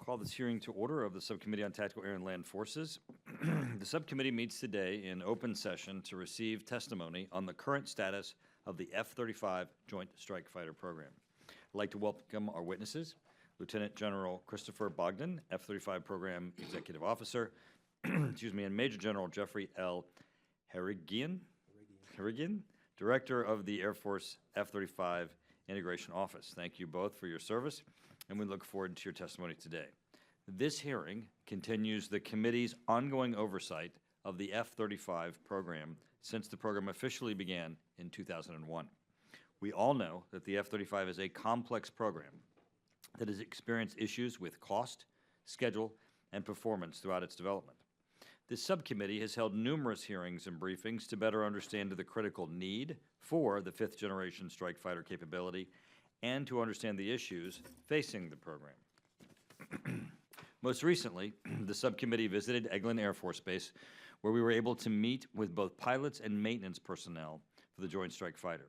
Call this hearing to order of the Subcommittee on Tactical Air and Land Forces. The subcommittee meets today in open session to receive testimony on the current status of the F-35 Joint Strike Fighter program. I'd like to welcome our witnesses, Lieutenant General Christopher Bogdan, F-35 Program Executive Officer, excuse me, and Major General Jeffrey L. Harrigian, Director of the Air Force F-35 Integration Office. Thank you both for your service, and we look forward to your testimony today. This hearing continues the committee's ongoing oversight of the F-35 program since the program officially began in 2001. We all know that the F-35 is a complex program that has experienced issues with cost, schedule, and performance throughout its development. This subcommittee has held numerous hearings and briefings to better understand the critical need for the fifth-generation strike fighter capability and to understand the issues facing the program. Most recently, the subcommittee visited Eglin Air Force Base, where we were able to meet with both pilots and maintenance personnel for the Joint Strike Fighter.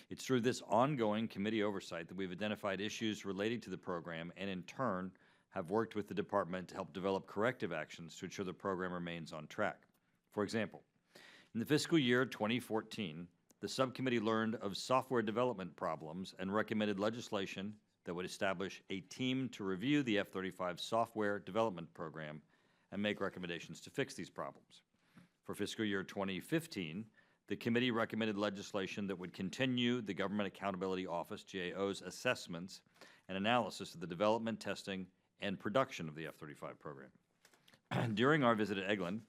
It's through this ongoing committee oversight that we've identified issues relating to the program and, in turn, have worked with the department to help develop corrective actions to ensure the program remains on track. For example, in the fiscal year 2014, the subcommittee learned of software development problems and recommended legislation that would establish a team to review the F-35 software development program and make recommendations to fix these problems. For fiscal year 2015, the committee recommended legislation that would continue the Government Accountability Office, GAO's, assessments and analysis of the development, testing, and production of the F-35 program. During our visit at Eglin,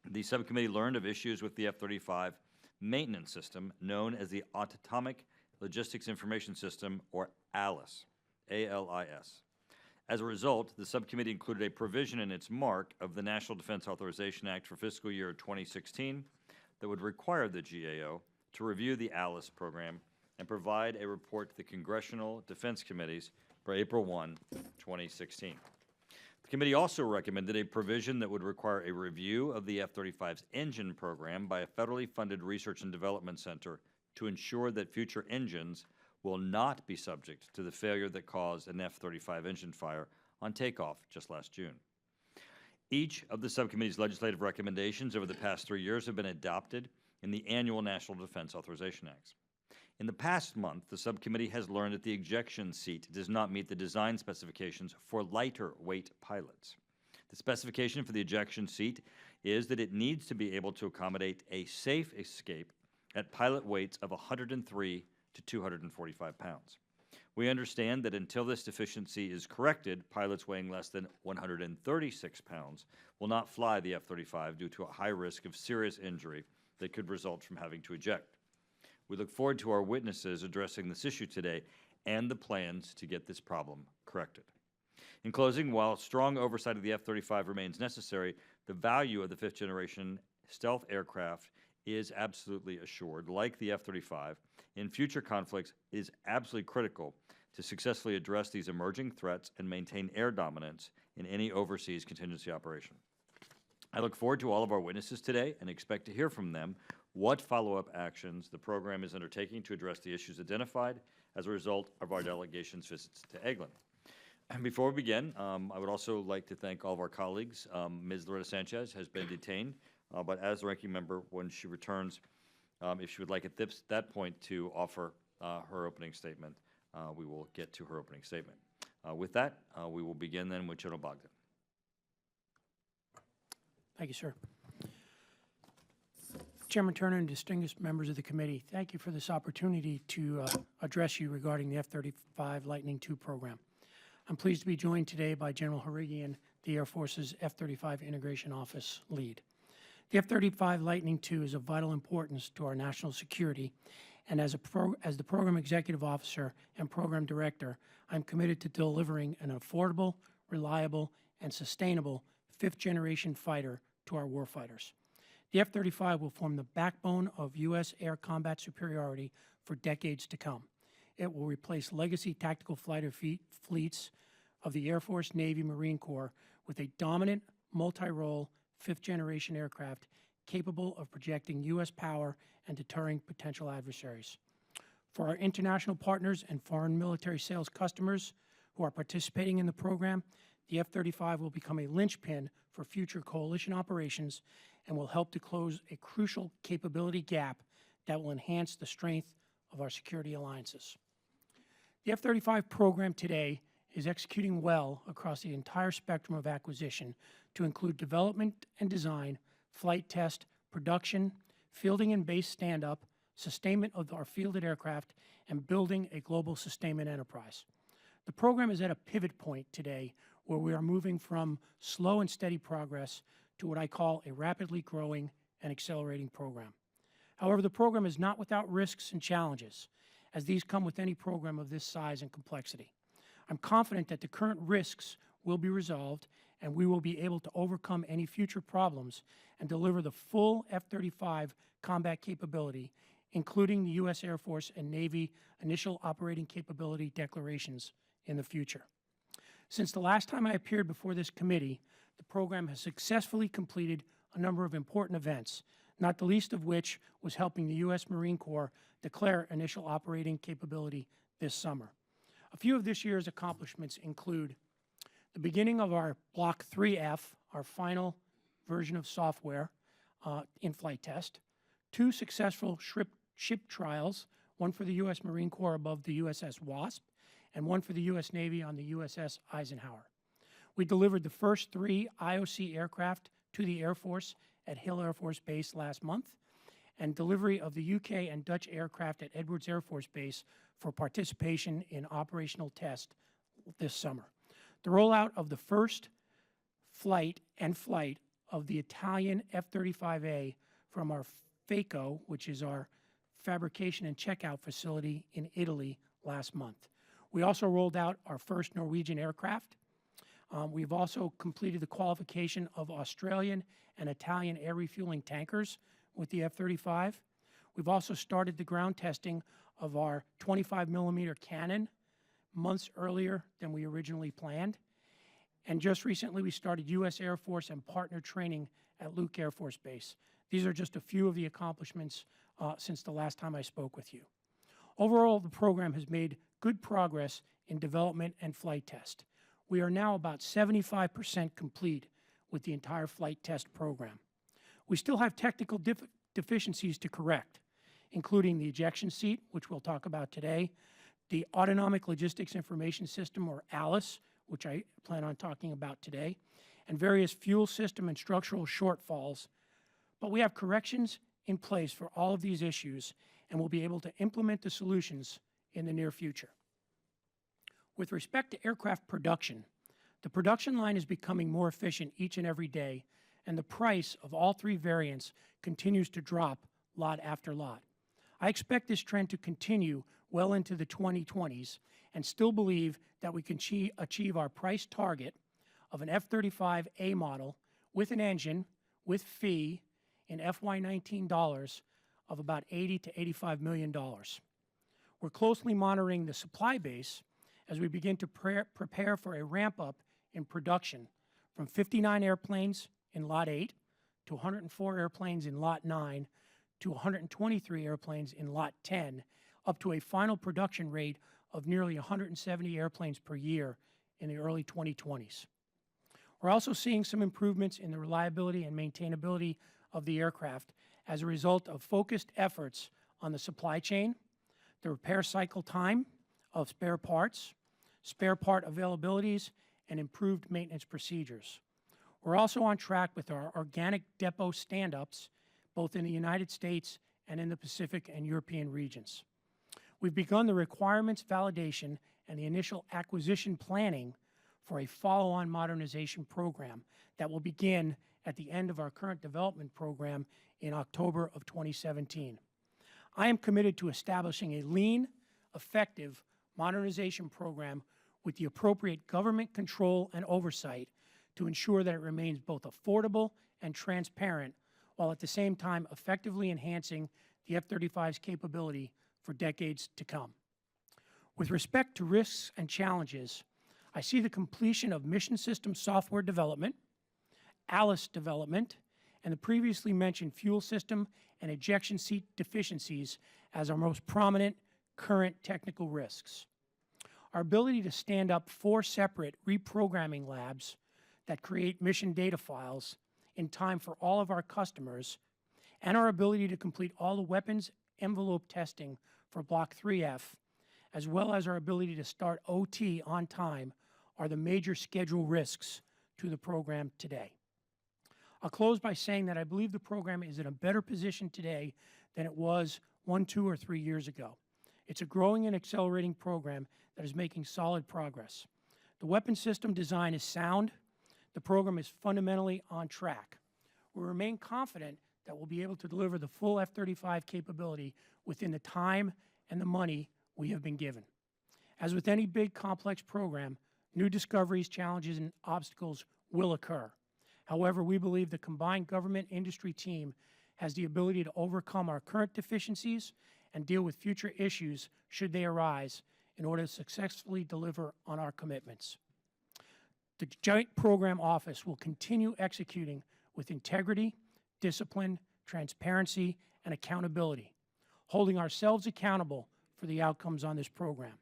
the subcommittee learned of issues with the F-35 maintenance system known as the Autonomic Logistics Information System, or ALIS, A-L-I-S. As a result, the subcommittee included a provision in its mark of the National Defense Authorization Act for fiscal year 2016 that would require the GAO to review the ALIS program and provide a report to the Congressional Defense Committees for April 1, 2016. The committee also recommended a provision that would require a review of the F-35's engine program by a federally funded research and development center to ensure that future engines will not be subject to the failure that caused an F-35 engine fire on takeoff just last June. Each of the subcommittee's legislative recommendations over the past 3 years have been adopted in the annual National Defense Authorization Acts. In the past month, the subcommittee has learned that the ejection seat does not meet the design specifications for lighter weight pilots. The specification for the ejection seat is that it needs to be able to accommodate a safe escape at pilot weights of 103 to 245 pounds. We understand that until this deficiency is corrected, pilots weighing less than 136 pounds will not fly the F-35 due to a high risk of serious injury that could result from having to eject. We look forward to our witnesses addressing this issue today and the plans to get this problem corrected. In closing, while strong oversight of the F-35 remains necessary, the value of the fifth-generation stealth aircraft is absolutely assured. Like the F-35, in future conflicts, it is absolutely critical to successfully address these emerging threats and maintain air dominance in any overseas contingency operation. I look forward to all of our witnesses today and expect to hear from them what follow-up actions the program is undertaking to address the issues identified as a result of our delegation's visits to Eglin. And before we begin, I would also like to thank all of our colleagues. Ms. Loretta Sanchez has been detained, but as the ranking member, when she returns, if she would like at that point to offer her opening statement, we will get to her opening statement. With that, we will begin then with General Bogdan. Thank you, sir. Chairman Turner and distinguished members of the committee, thank you for this opportunity to address you regarding the F-35 Lightning II program. I'm pleased to be joined today by General Harrigian, the Air Force's F-35 Integration Office lead. The F-35 Lightning II is of vital importance to our national security, and as the program executive officer and program director, I'm committed to delivering an affordable, reliable, and sustainable fifth-generation fighter to our warfighters. The F-35 will form the backbone of U.S. air combat superiority for decades to come. It will replace legacy tactical fighter fleets of the Air Force, Navy, Marine Corps with a dominant, multi-role, fifth-generation aircraft capable of projecting U.S. power and deterring potential adversaries. For our international partners and foreign military sales customers who are participating in the program, the F-35 will become a linchpin for future coalition operations and will help to close a crucial capability gap that will enhance the strength of our security alliances. The F-35 program today is executing well across the entire spectrum of acquisition to include development and design, flight test, production, fielding and base stand-up, sustainment of our fielded aircraft, and building a global sustainment enterprise. The program is at a pivot point today where we are moving from slow and steady progress to what I call a rapidly growing and accelerating program. However, the program is not without risks and challenges, as these come with any program of this size and complexity. I'm confident that the current risks will be resolved and we will be able to overcome any future problems and deliver the full F-35 combat capability, including the U.S. Air Force and Navy initial operating capability declarations in the future. Since the last time I appeared before this committee, the program has successfully completed a number of important events, not the least of which was helping the U.S. Marine Corps declare initial operating capability this summer. A few of this year's accomplishments include the beginning of our Block 3F, our final version of software in flight test, 2 successful ship trials, one for the U.S. Marine Corps above the USS Wasp, and one for the U.S. Navy on the USS Eisenhower. We delivered the first 3 IOC aircraft to the Air Force at Hill Air Force Base last month, and delivery of the UK and Dutch aircraft at Edwards Air Force Base for participation in operational test this summer. The rollout of the first flight of the Italian F-35A from our FACO, which is our fabrication and checkout facility in Italy, last month. We also rolled out our first Norwegian aircraft. We've also completed the qualification of Australian and Italian air refueling tankers with the F-35. We've also started the ground testing of our 25mm cannon months earlier than we originally planned. And just recently, we started U.S. Air Force and partner training at Luke Air Force Base. These are just a few of the accomplishments since the last time I spoke with you. Overall, the program has made good progress in development and flight test. We are now about 75% complete with the entire flight test program. We still have technical deficiencies to correct, including the ejection seat, which we'll talk about today, the Autonomic Logistics Information System, or ALICE, which I plan on talking about today, and various fuel system and structural shortfalls. But we have corrections in place for all of these issues, and we'll be able to implement the solutions in the near future. With respect to aircraft production, the production line is becoming more efficient each and every day, and the price of all 3 variants continues to drop lot after lot. I expect this trend to continue well into the 2020s and still believe that we can achieve our price target of an F-35A model with an engine, with fee, in FY19 dollars of about $80 to $85 million. We're closely monitoring the supply base as we begin to prepare for a ramp-up in production from 59 airplanes in Lot 8 to 104 airplanes in Lot 9 to 123 airplanes in Lot 10, up to a final production rate of nearly 170 airplanes per year in the early 2020s. We're also seeing some improvements in the reliability and maintainability of the aircraft as a result of focused efforts on the supply chain, the repair cycle time of spare part availabilities, and improved maintenance procedures. We're also on track with our organic depot stand-ups, both in the United States and in the Pacific and European regions. We've begun the requirements validation and the initial acquisition planning for a follow-on modernization program that will begin at the end of our current development program in October of 2017. I am committed to establishing a lean, effective modernization program with the appropriate government control and oversight to ensure that it remains both affordable and transparent, while at the same time effectively enhancing the F-35's capability for decades to come. With respect to risks and challenges, I see the completion of mission system software development, ALICE development, and the previously mentioned fuel system and ejection seat deficiencies as our most prominent current technical risks. Our ability to stand up 4 separate reprogramming labs that create mission data files in time for all of our customers, and our ability to complete all the weapons envelope testing for Block 3F, as well as our ability to start OT on time, are the major schedule risks to the program today. I'll close by saying that I believe the program is in a better position today than it was 1, 2, or 3 years ago. It's a growing and accelerating program that is making solid progress. The weapon system design is sound. The program is fundamentally on track. We remain confident that we'll be able to deliver the full F-35 capability within the time and the money we have been given. As with any big, complex program, new discoveries, challenges, and obstacles will occur. However, we believe the combined government-industry team has the ability to overcome our current deficiencies and deal with future issues should they arise in order to successfully deliver on our commitments. The Joint Program Office will continue executing with integrity, discipline, transparency, and accountability, holding ourselves accountable for the outcomes on this program.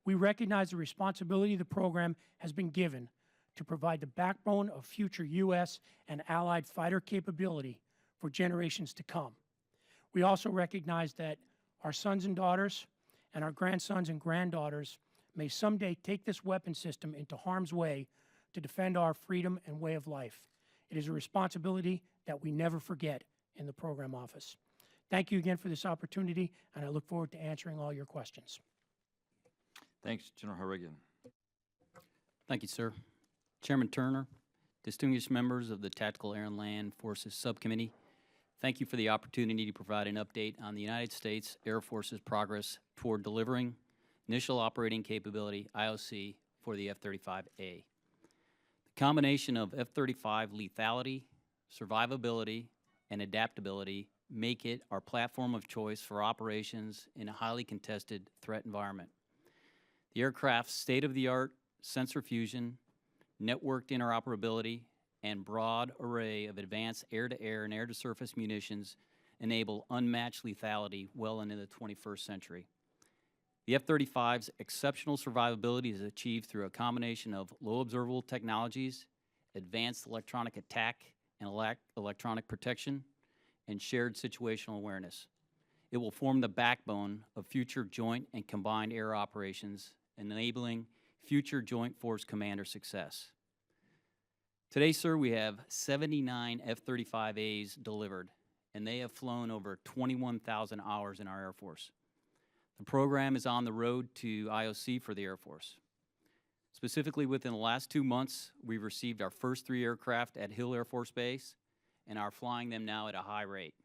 We recognize the responsibility the program has been given to provide the backbone of future U.S. and allied fighter capability for generations to come. We also recognize that our sons and daughters and our grandsons and granddaughters may someday take this weapon system into harm's way to defend our freedom and way of life. It is a responsibility that we never forget in the program office. Thank you again for this opportunity, and I look forward to answering all your questions. Thanks, General Harrigan. Thank you, sir. Chairman Turner, distinguished members of the Tactical Air and Land Forces Subcommittee, thank you for the opportunity to provide an update on the United States Air Force's progress toward delivering initial operating capability, IOC, for the F-35A. The combination of F-35 lethality, survivability, and adaptability make it our platform of choice for operations in a highly contested threat environment. The aircraft's state-of-the-art sensor fusion, networked interoperability, and broad array of advanced air-to-air and air-to-surface munitions enable unmatched lethality well into the 21st century. The F-35's exceptional survivability is achieved through a combination of low observable technologies, advanced electronic attack and electronic protection, and shared situational awareness. It will form the backbone of future joint and combined air operations, enabling future Joint Force Commander success. Today, sir, we have 79 F-35As delivered, and they have flown over 21,000 hours in our Air Force. The program is on the road to IOC for the Air Force. Specifically, within the last 2 months, we've received our first 3 aircraft at Hill Air Force Base and are flying them now at a high rate.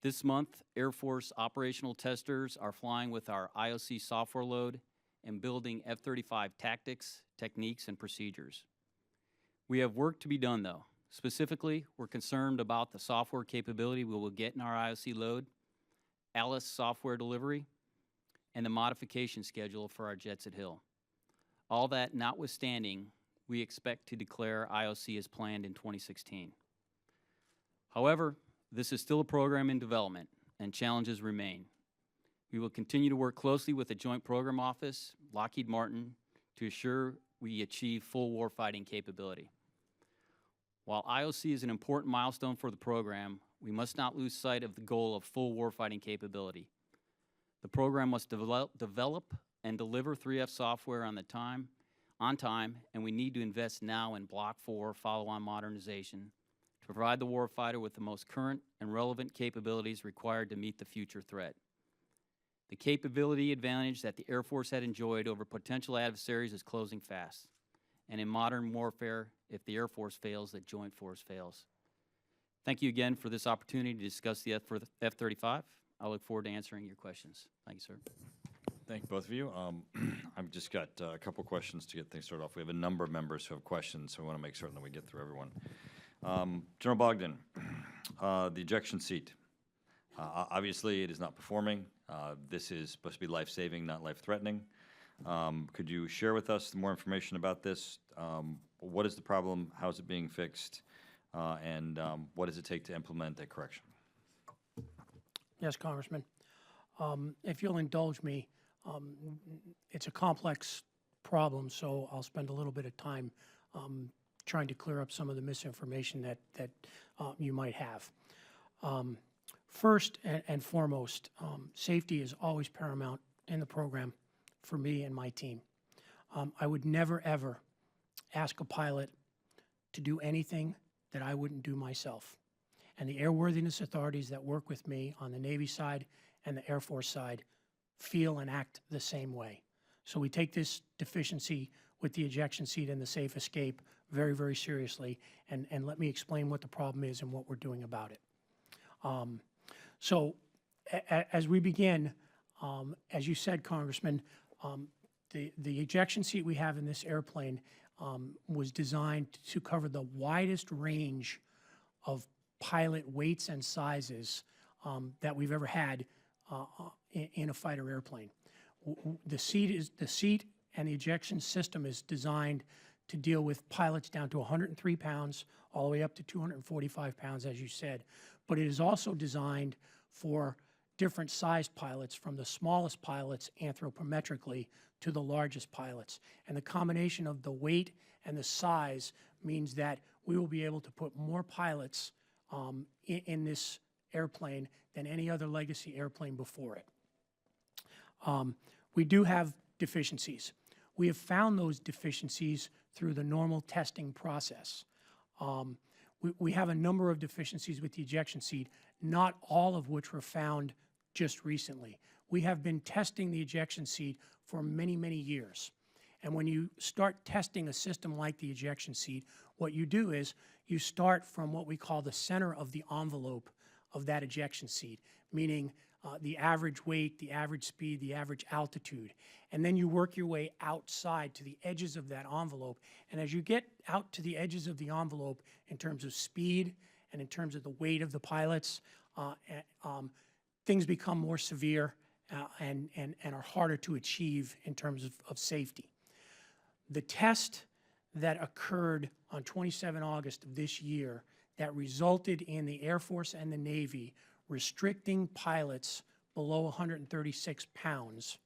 This month, Air Force operational testers are flying with our IOC software load and building F-35 tactics, techniques, and procedures. We have work to be done, though. Specifically, we're concerned about the software capability we will get in our IOC load, Alice software delivery, and the modification schedule for our jets at Hill. All that notwithstanding, we expect to declare IOC as planned in 2016. However, this is still a program in development, and challenges remain. We will continue to work closely with the Joint Program Office, Lockheed Martin, to assure we achieve full warfighting capability. While IOC is an important milestone for the program, we must not lose sight of the goal of full warfighting capability. The program must develop and deliver 3F software on time, and we need to invest now in Block 4 follow-on modernization to provide the warfighter with the most current and relevant capabilities required to meet the future threat. The capability advantage that the Air Force had enjoyed over potential adversaries is closing fast. And in modern warfare, if the Air Force fails, the Joint Force fails. Thank you again for this opportunity to discuss the F-35. I look forward to answering your questions. Thank you, sir. Thank you, both of you. I've just got a couple questions to get things started off. We have a number of members who have questions, so we want to make certain that we get through everyone. General Bogdan, the ejection seat. Obviously, it is not performing. This is supposed to be life-saving, not life-threatening. Could you share with us more information about this? What is the problem? How is it being fixed? And what does it take to implement a correction? Yes, Congressman. If you'll indulge me, It's a complex problem, so I'll spend a little bit of time trying to clear up some of the misinformation that you might have. First and foremost, safety is always paramount in the program for me and my team. I would never, ever ask a pilot to do anything that I wouldn't do myself. And the airworthiness authorities that work with me on the Navy side and the Air Force side feel and act the same way. So we take this deficiency with the ejection seat and the safe escape very, very seriously. And let me explain what the problem is and what we're doing about it. As we begin, as you said, Congressman, the ejection seat we have in this airplane was designed to cover the widest range of pilot weights and sizes that we've ever had in a fighter airplane. The seat and the ejection system is designed to deal with pilots down to 103 pounds all the way up to 245 pounds, as you said. But it is also designed for different sized pilots, from the smallest pilots anthropometrically to the largest pilots. And the combination of the weight and the size means that we will be able to put more pilots in this airplane than any other legacy airplane before it. We do have deficiencies. We have found those deficiencies through the normal testing process. We have a number of deficiencies with the ejection seat, not all of which were found just recently. We have been testing the ejection seat for many, many years. And when you start testing a system like the ejection seat, what you do is you start from what we call the center of the envelope of that ejection seat, meaning the average weight, the average speed, the average altitude. And then you work your way outside to the edges of that envelope. And as you get out to the edges of the envelope in terms of speed and in terms of the weight of the pilots, things become more severe and are harder to achieve in terms of safety. The test that occurred on 27 August of this year that resulted in the Air Force and the Navy restricting pilots below 136 pounds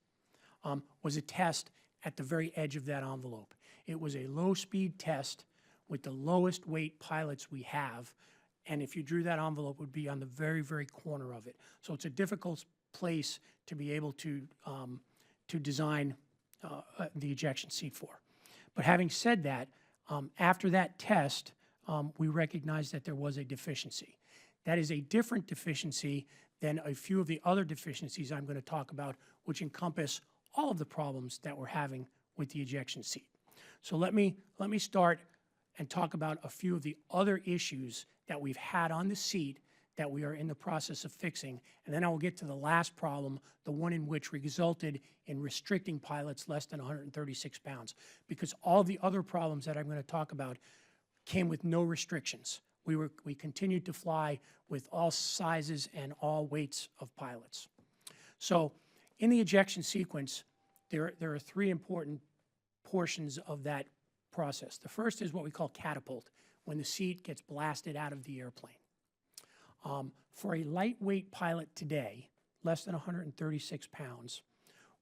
was a test at the very edge of that envelope. It was a low-speed test with the lowest weight pilots we have, and if you drew that envelope, it would be on the very, very corner of it. So it's a difficult place to be able to design the ejection seat for. But having said that, after that test, we recognized that there was a deficiency. That is a different deficiency than a few of the other deficiencies I'm going to talk about, which encompass all of the problems that we're having with the ejection seat. So let me start and talk about a few of the other issues that we've had on the seat that we are in the process of fixing, and then I will get to the last problem, the one in which resulted in restricting pilots less than 136 pounds, because all the other problems that I'm going to talk about came with no restrictions. We continued to fly with all sizes and all weights of pilots. So in the ejection sequence, there are three important portions of that process. The first is what we call catapult, when the seat gets blasted out of the airplane. For a lightweight pilot today, less than 136 pounds,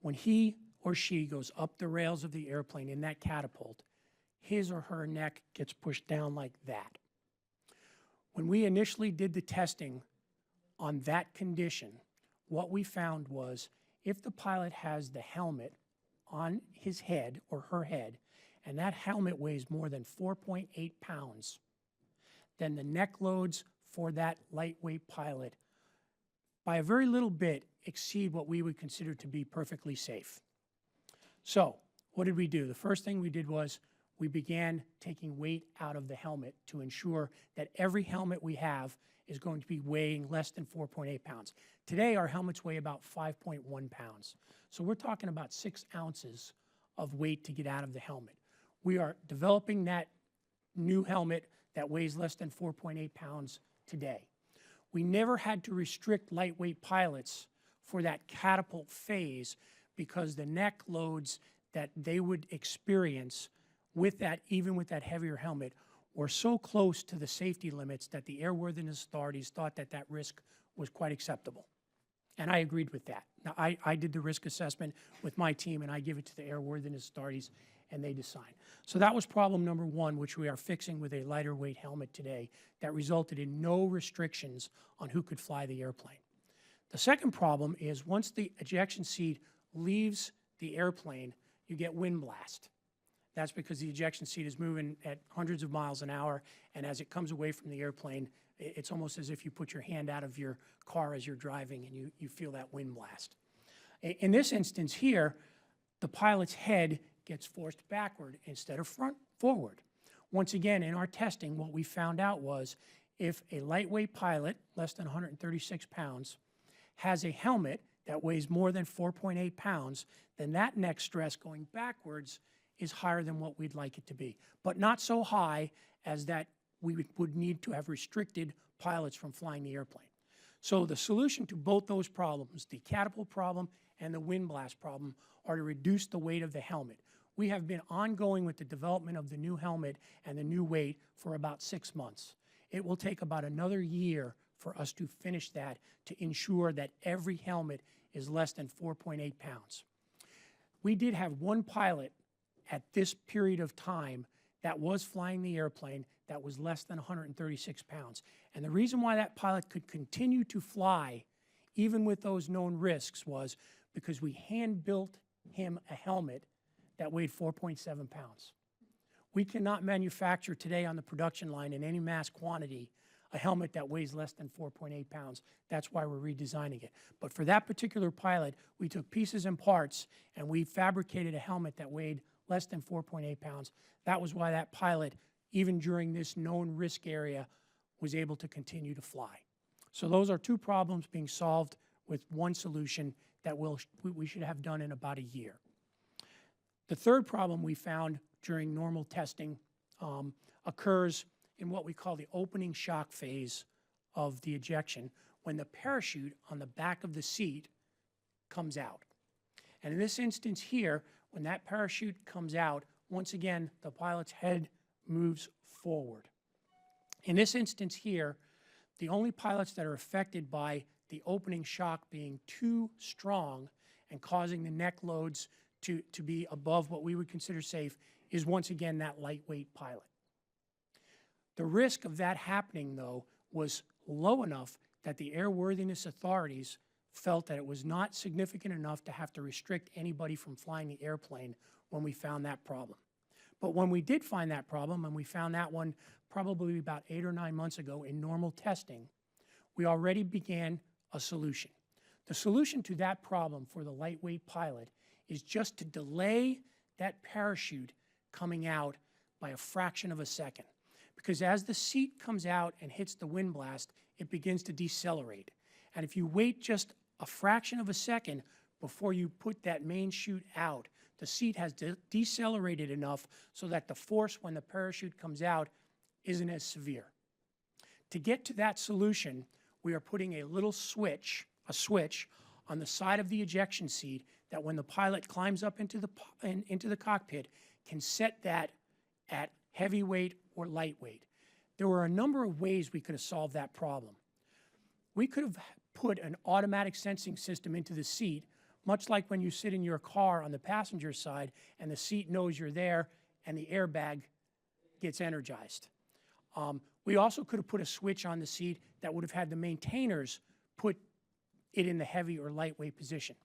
when he or she goes up the rails of the airplane in that catapult, his or her neck gets pushed down like that. When we initially did the testing on that condition, what we found was if the pilot has the helmet on his head or her head, and that helmet weighs more than 4.8 pounds, then the neck loads for that lightweight pilot by a very little bit exceed what we would consider to be perfectly safe. So what did we do? The first thing we did was we began taking weight out of the helmet to ensure that every helmet we have is going to be weighing less than 4.8 pounds. Today, our helmets weigh about 5.1 pounds. So we're talking about 6 ounces of weight to get out of the helmet. We are developing that new helmet that weighs less than 4.8 pounds today. We never had to restrict lightweight pilots for that catapult phase because the neck loads that they would experience with that, even with that heavier helmet, were so close to the safety limits that the airworthiness authorities thought that that risk was quite acceptable. And I agreed with that. Now, I did the risk assessment with my team, and I give it to the airworthiness authorities, and they decide. So that was problem number one, which we are fixing with a lighter weight helmet today that resulted in no restrictions on who could fly the airplane. The second problem is once the ejection seat leaves the airplane, you get wind blast. That's because the ejection seat is moving at hundreds of miles an hour, and as it comes away from the airplane, it's almost as if you put your hand out of your car as you're driving and you feel that wind blast. In this instance here, the pilot's head gets forced backward instead of forward. Once again, in our testing, what we found out was if a lightweight pilot, less than 136 pounds, has a helmet that weighs more than 4.8 pounds, then that neck stress going backwards is higher than what we'd like it to be, but not so high as that we would need to have restricted pilots from flying the airplane. So the solution to both those problems, the catapult problem and the wind blast problem, are to reduce the weight of the helmet. We have been ongoing with the development of the new helmet and the new weight for about 6 months. It will take about another year for us to finish that to ensure that every helmet is less than 4.8 pounds. We did have one pilot at this period of time that was flying the airplane that was less than 136 pounds. And the reason why that pilot could continue to fly, even with those known risks, was because we hand-built him a helmet that weighed 4.7 pounds. We cannot manufacture today on the production line in any mass quantity a helmet that weighs less than 4.8 pounds. That's why we're redesigning it. But for that particular pilot, we took pieces and parts and we fabricated a helmet that weighed less than 4.8 pounds. That was why that pilot, even during this known risk area, was able to continue to fly. So those are two problems being solved with one solution that we should have done in about a year. The third problem we found during normal testing occurs in what we call the opening shock phase of the ejection, when the parachute on the back of the seat comes out. And in this instance here, when that parachute comes out, once again, the pilot's head moves forward. In this instance here, the only pilots that are affected by the opening shock being too strong and causing the neck loads to be above what we would consider safe is once again that lightweight pilot. The risk of that happening, though, was low enough that the airworthiness authorities felt that it was not significant enough to have to restrict anybody from flying the airplane when we found that problem. But when we did find that problem, and we found that one probably about 8 or 9 months ago in normal testing, we already began a solution. The solution to that problem for the lightweight pilot is just to delay that parachute coming out by a fraction of a second. Because as the seat comes out and hits the wind blast, it begins to decelerate. And if you wait just a fraction of a second before you put that main chute out, the seat has decelerated enough so that the force when the parachute comes out isn't as severe. To get to that solution, we are putting a little switch, on the side of the ejection seat that when the pilot climbs up into the cockpit can set that at heavyweight or lightweight. There were a number of ways we could have solved that problem. We could have put an automatic sensing system into the seat, much like when you sit in your car on the passenger side and the seat knows you're there and the airbag gets energized. We also could have put a switch on the seat that would have had the maintainers put it in the heavy or lightweight position.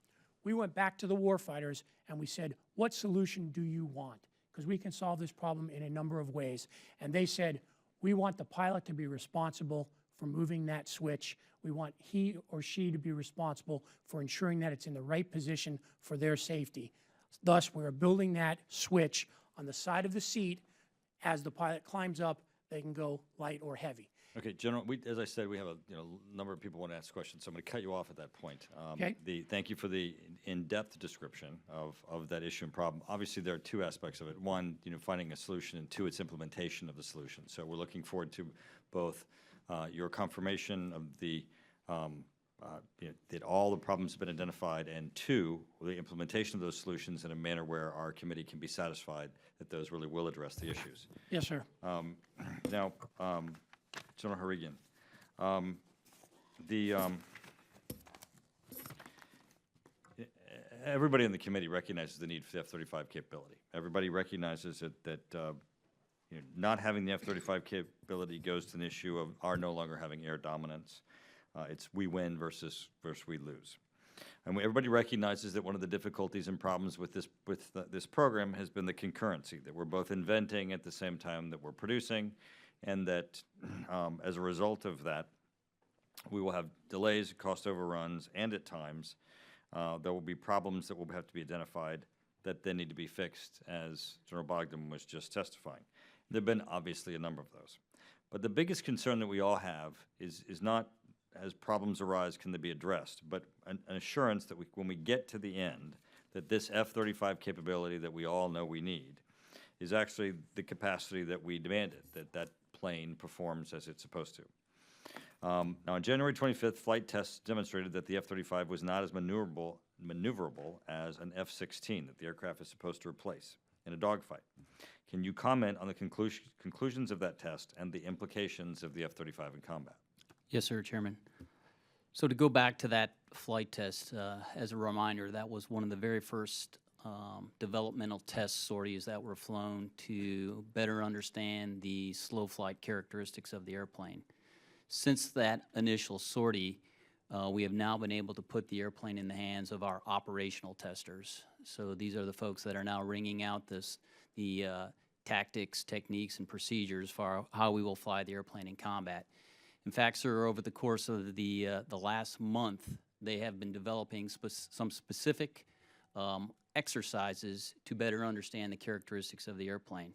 We went back to the warfighters and we said, what solution do you want? Because we can solve this problem in a number of ways. And they said, we want the pilot to be responsible for moving that switch. We want he or she to be responsible for ensuring that it's in the right position for their safety. Thus, we're building that switch on the side of the seat. As the pilot climbs up, they can go light or heavy. Okay, General, as I said, we have a number of people want to ask questions, so I'm going to cut you off at that point. Okay. Thank you for the in-depth description of that issue and problem. Obviously, there are two aspects of it. One, finding a solution, and two, its implementation of the solution. So we're looking forward to both your confirmation of the that all the problems have been identified, and two, the implementation of those solutions in a manner where our committee can be satisfied that those really will address the issues. Yes, sir. Now, General Harigian, everybody in the committee recognizes the need for the F-35 capability. Everybody recognizes that not having the F-35 capability goes to an issue of our no longer having air dominance. It's we win versus we lose. And everybody recognizes that one of the difficulties and problems with this program has been the concurrency, that we're both inventing at the same time that we're producing, and that as a result of that, we will have delays, cost overruns, and at times there will be problems that will have to be identified that then need to be fixed, as General Bogdan was just testifying. There have been obviously a number of those. But the biggest concern that we all have is not as problems arise can they be addressed, but an assurance that when we get to the end, that this F-35 capability that we all know we need is actually the capacity that we demanded, that plane performs as it's supposed to. Now, on January 25th, flight tests demonstrated that the F-35 was not as maneuverable as an F-16 that the aircraft is supposed to replace in a dogfight. Can you comment on the conclusions of that test and the implications of the F-35 in combat? Yes, sir, Chairman. So to go back to that flight test, as a reminder, that was one of the very first developmental test sorties that were flown to better understand the slow flight characteristics of the airplane. Since that initial sortie, we have now been able to put the airplane in the hands of our operational testers. So these are the folks that are now wringing out the tactics, techniques, and procedures for how we will fly the airplane in combat. In fact, sir, over the course of the last month, they have been developing some specific exercises to better understand the characteristics of the airplane.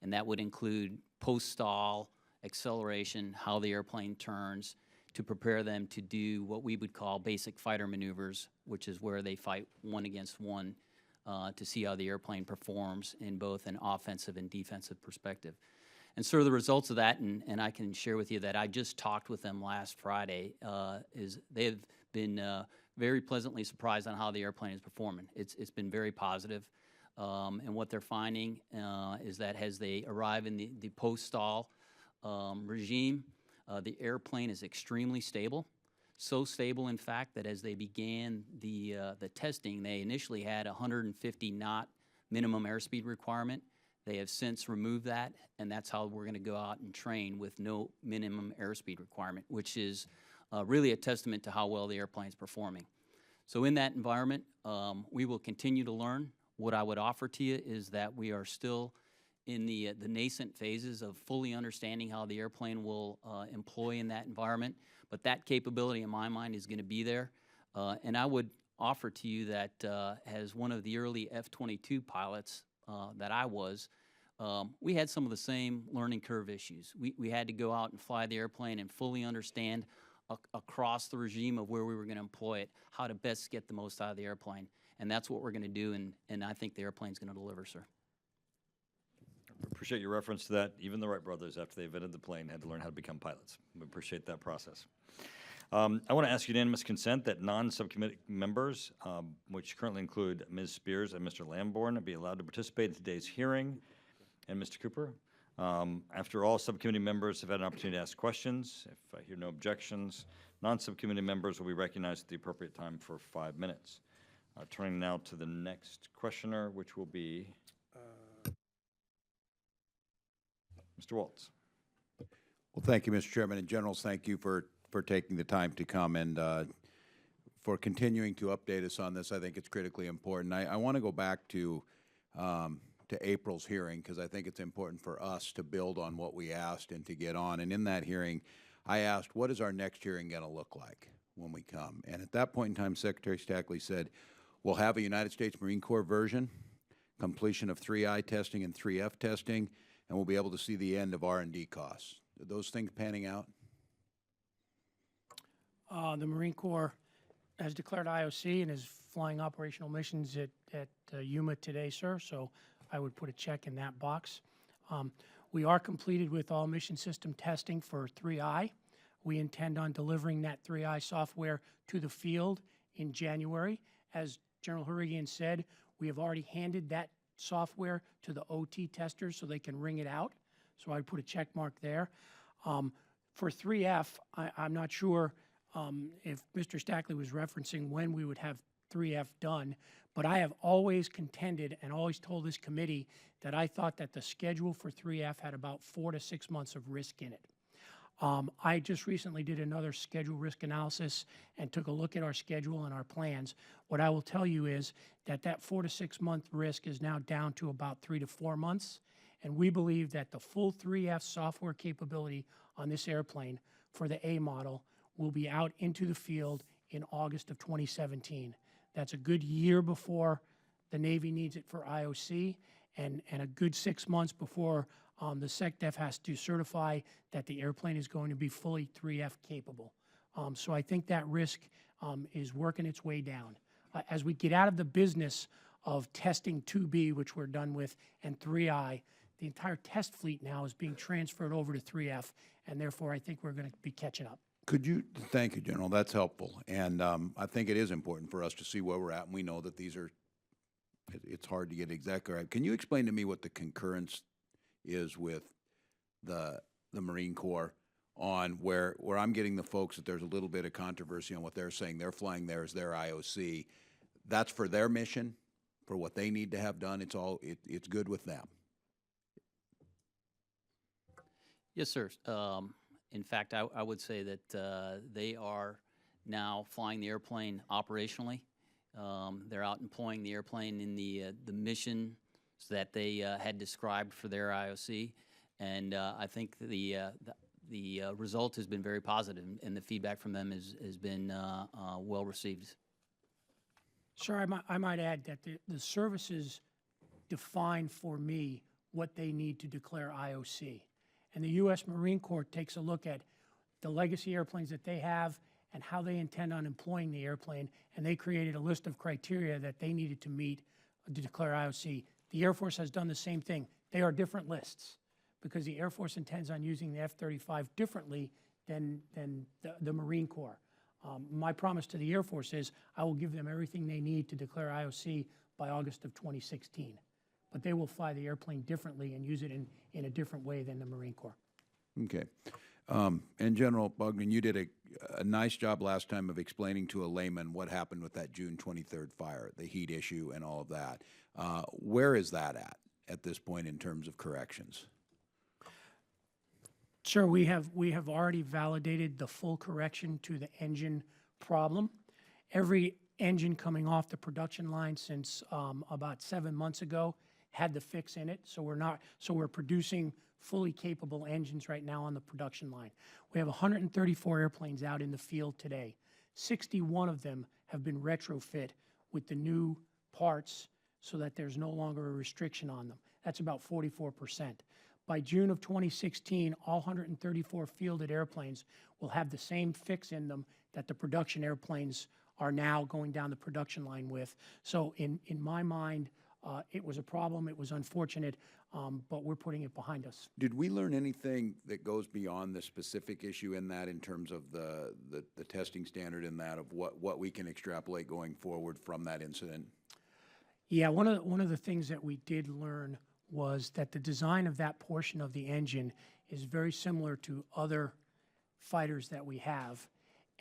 And that would include post-stall, acceleration, how the airplane turns, to prepare them to do what we would call basic fighter maneuvers, which is where they fight one against one to see how the airplane performs in both an offensive and defensive perspective. And sir, the results of that, and I can share with you that I just talked with them last Friday, is they've been very pleasantly surprised on how the airplane is performing. It's been very positive. And what they're finding is that as they arrive in the post-stall regime, the airplane is extremely stable. So stable, in fact, that as they began the testing, they initially had a 150 knot minimum airspeed requirement. They have since removed that, and that's how we're going to go out and train with no minimum airspeed requirement, which is really a testament to how well the airplane is performing. So in that environment, we will continue to learn. What I would offer to you is that we are still in the nascent phases of fully understanding how the airplane will employ in that environment, but that capability in my mind is going to be there. And I would offer to you that as one of the early F-22 pilots that I was, we had some of the same learning curve issues. We had to go out and fly the airplane and fully understand across the regime of where we were going to employ it, how to best get the most out of the airplane. And that's what we're going to do, and I think the airplane's going to deliver, sir. Appreciate your reference to that. Even the Wright brothers, after they invented the plane, had to learn how to become pilots. We appreciate that process. I want to ask unanimous consent that non-subcommittee members, which currently include Ms. Spears and Mr. Lamborn, be allowed to participate in today's hearing. And Mr. Cooper, after all subcommittee members have had an opportunity to ask questions, if I hear no objections, non-subcommittee members will be recognized at the appropriate time for 5 minutes. Turning now to the next questioner, which will be Mr. Waltz. Well, thank you, Mr. Chairman. And Generals, thank you for taking the time to come and for continuing to update us on this. I think it's critically important. I want to go back to April's hearing because I think it's important for us to build on what we asked and to get on. And in that hearing, I asked, what is our next hearing going to look like when we come? And at that point in time, Secretary Stackley said, we'll have a United States Marine Corps version, completion of 3I testing and 3F testing, and we'll be able to see the end of R&D costs. Are those things panning out? The Marine Corps has declared IOC and is flying operational missions at Yuma today, sir, so I would put a check in that box. We are completed with all mission system testing for 3I. We intend on delivering that 3I software to the field in January. As General Harigian said, we have already handed that software to the OT testers so they can ring it out. So I'd put a check mark there. For 3F, I'm not sure if Mr. Stackley was referencing when we would have 3F done, but I have always contended and always told this committee that I thought that the schedule for 3F had about 4 to 6 months of risk in it. I just recently did another schedule risk analysis and took a look at our schedule and our plans. What I will tell you is that that 4 to 6 month risk is now down to about 3 to 4 months, and we believe that the full 3F software capability on this airplane for the A model will be out into the field in August of 2017. That's a good year before the Navy needs it for IOC, and a good 6 months before the SecDef has to certify that the airplane is going to be fully 3F capable. So I think that risk is working its way down. As we get out of the business of testing 2B, which we're done with, and 3I, the entire test fleet now is being transferred over to 3F, and therefore I think we're going to be catching up. Could you, thank you, General, that's helpful. And I think it is important for us to see where we're at, and we know that these are, it's hard to get exactly right. Can you explain to me what the concurrence is with the Marine Corps on where I'm getting the folks that there's a little bit of controversy on what they're saying? They're flying there as their IOC. That's for their mission, for what they need to have done. It's all, it's good with them. Yes, sir. In fact, I would say that they are now flying the airplane operationally. They're out employing the airplane in the missions that they had described for their IOC, and I think the result has been very positive, and the feedback from them has been well received. Sir, I might add that the services define for me what they need to declare IOC. And the U.S. Marine Corps takes a look at the legacy airplanes that they have and how they intend on employing the airplane, and they created a list of criteria that they needed to meet to declare IOC. The Air Force has done the same thing. They are different lists because the Air Force intends on using the F-35 differently than the Marine Corps. My promise to the Air Force is I will give them everything they need to declare IOC by August of 2016. But they will fly the airplane differently and use it in a different way than the Marine Corps. Okay. And General Bugman, you did a nice job last time of explaining to a layman what happened with that June 23rd fire, the heat issue and all of that. Where is that at this point in terms of corrections? Sir, we have already validated the full correction to the engine problem. Every engine coming off the production line since about 7 months ago had the fix in it, so we're producing fully capable engines right now on the production line. We have 134 airplanes out in the field today. 61 of them have been retrofit with the new parts so that there's no longer a restriction on them. That's about 44%. By June of 2016, all 134 fielded airplanes will have the same fix in them that the production airplanes are now going down the production line with. So in my mind, it was a problem, it was unfortunate, but we're putting it behind us. Did we learn anything that goes beyond the specific issue in that in terms of the testing standard in that of what we can extrapolate going forward from that incident? Yeah, one of the things that we did learn was that the design of that portion of the engine is very similar to other fighters that we have,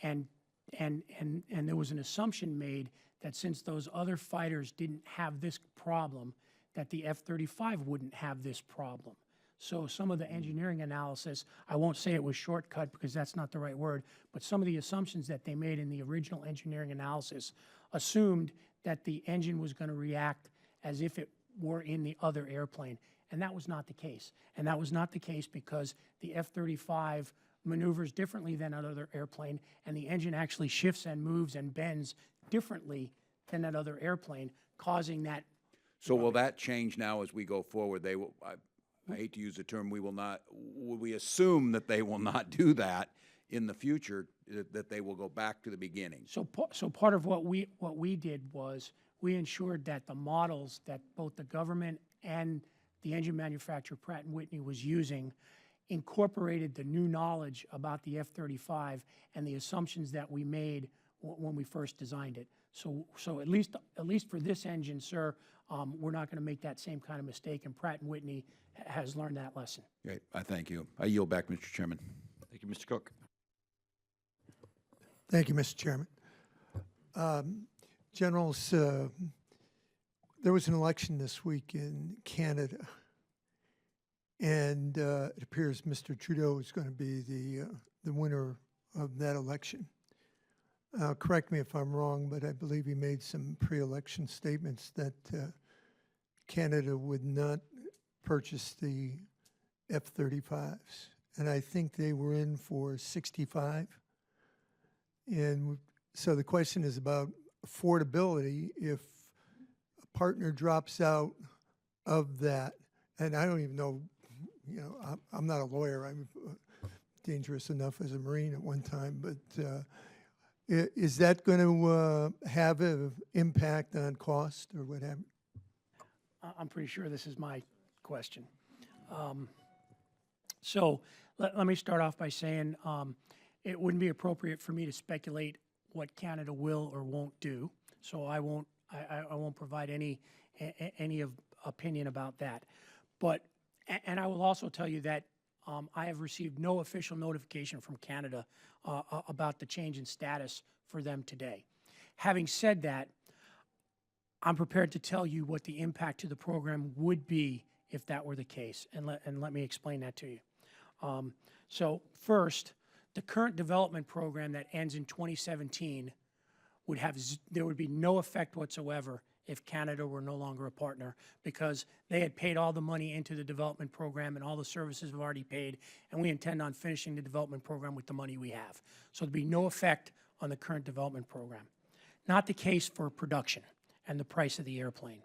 and there was an assumption made that since those other fighters didn't have this problem, that the F-35 wouldn't have this problem. So some of the engineering analysis, I won't say it was shortcut because that's not the right word, but some of the assumptions that they made in the original engineering analysis assumed that the engine was going to react as if it were in the other airplane. And that was not the case. And that was not the case because the F-35 maneuvers differently than another airplane, and the engine actually shifts and moves and bends differently than that other airplane, causing that. So will that change now as we go forward? They will, I hate to use the term, will we assume that they will not do that in the future, that they will go back to the beginning? So part of what we did was we ensured that the models that both the government and the engine manufacturer Pratt & Whitney was using incorporated the new knowledge about the F-35 and the assumptions that we made when we first designed it. So at least for this engine, sir, we're not going to make that same kind of mistake, and Pratt & Whitney has learned that lesson. Great, I thank you. I yield back, Mr. Chairman. Thank you, Mr. Cook. Thank you, Mr. Chairman. Generals, there was an election this week in Canada, and it appears Mr. Trudeau is going to be the winner of that election. Correct me if I'm wrong, but I believe he made some pre-election statements that Canada would not purchase the F-35s, and I think they were in for 65. And so the question is about affordability. If a partner drops out of that, and I don't even know, you know, I'm not a lawyer. I'm dangerous enough as a Marine at one time, but is that going to have an impact on cost or what have you? I'm pretty sure this is my question. So let me start off by saying it wouldn't be appropriate for me to speculate what Canada will or won't do. So I won't provide any opinion about that. But and I will also tell you that I have received no official notification from Canada about the change in status for them today. Having said that, I'm prepared to tell you what the impact to the program would be if that were the case, and let me explain that to you. So first, the current development program that ends in 2017 would have, there would be no effect whatsoever if Canada were no longer a partner, because they had paid all the money into the development program and all the services have already paid, and we intend on finishing the development program with the money we have. So there'd be no effect on the current development program. Not the case for production and the price of the airplane.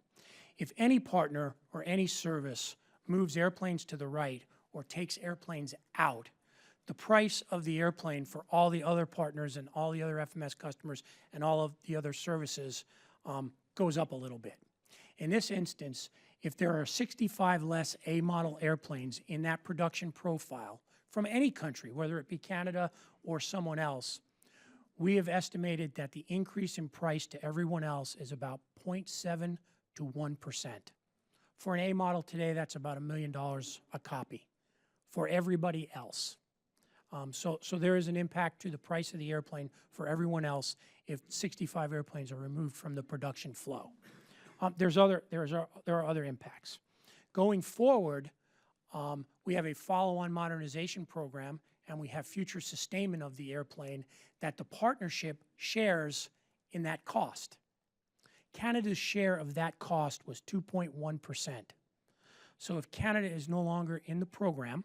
If any partner or any service moves airplanes to the right or takes airplanes out, the price of the airplane for all the other partners and all the other FMS customers and all of the other services goes up a little bit. In this instance, if there are 65 less A-model airplanes in that production profile from any country, whether it be Canada or someone else, we have estimated that the increase in price to everyone else is about 0.7 to 1%. For an A model today, that's about $1 million a copy for everybody else. So there is an impact to the price of the airplane for everyone else if 65 airplanes are removed from the production flow. There are other impacts. Going forward, we have a follow-on modernization program, and we have future sustainment of the airplane that the partnership shares in that cost. Canada's share of that cost was 2.1%. So if Canada is no longer in the program,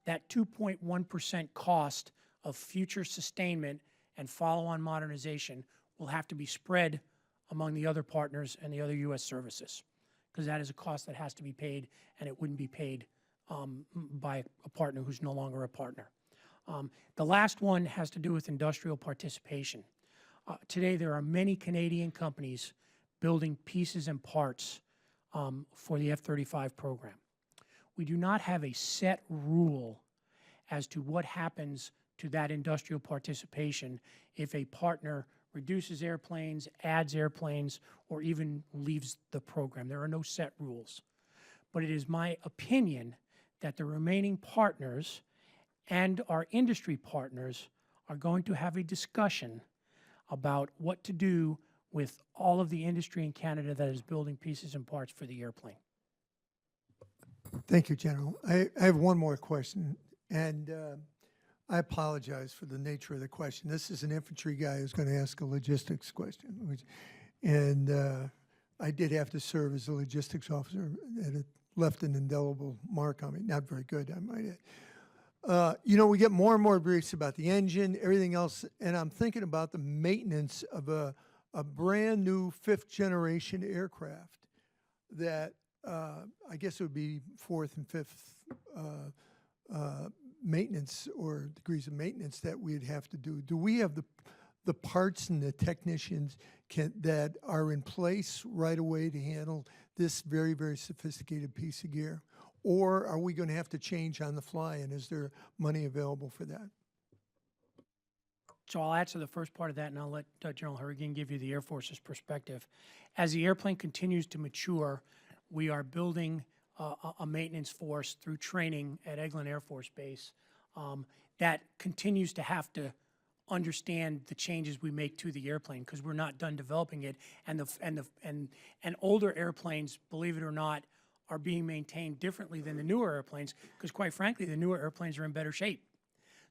that 2.1% cost of future sustainment and follow-on modernization will have to be spread among the other partners and the other U.S. services, because that is a cost that has to be paid, and it wouldn't be paid by a partner who's no longer a partner. The last one has to do with industrial participation. Today, there are many Canadian companies building pieces and parts for the F-35 program. We do not have a set rule as to what happens to that industrial participation if a partner reduces airplanes, adds airplanes, or even leaves the program. There are no set rules. But it is my opinion that the remaining partners and our industry partners are going to have a discussion about what to do with all of the industry in Canada that is building pieces and parts for the airplane. Thank you, General. I have one more question, and I apologize for the nature of the question. This is an infantry guy who's going to ask a logistics question, and I did have to serve as a logistics officer, and it left an indelible mark on me. Not very good, I might add. You know, we get more and more briefs about the engine, everything else, and I'm thinking about the maintenance of a brand new 5th generation aircraft that I guess it would be 4th and 5th maintenance or degrees of maintenance that we'd have to do. Do we have the parts and the technicians that are in place right away to handle this very, very sophisticated piece of gear? Or are we going to have to change on the fly, and is there money available for that? So I'll answer the first part of that, and I'll let General Harrigan give you the Air Force's perspective. As the airplane continues to mature, we are building a maintenance force through training at Eglin Air Force Base that continues to have to understand the changes we make to the airplane, because we're not done developing it. And older airplanes, believe it or not, are being maintained differently than the newer airplanes, because quite frankly, the newer airplanes are in better shape.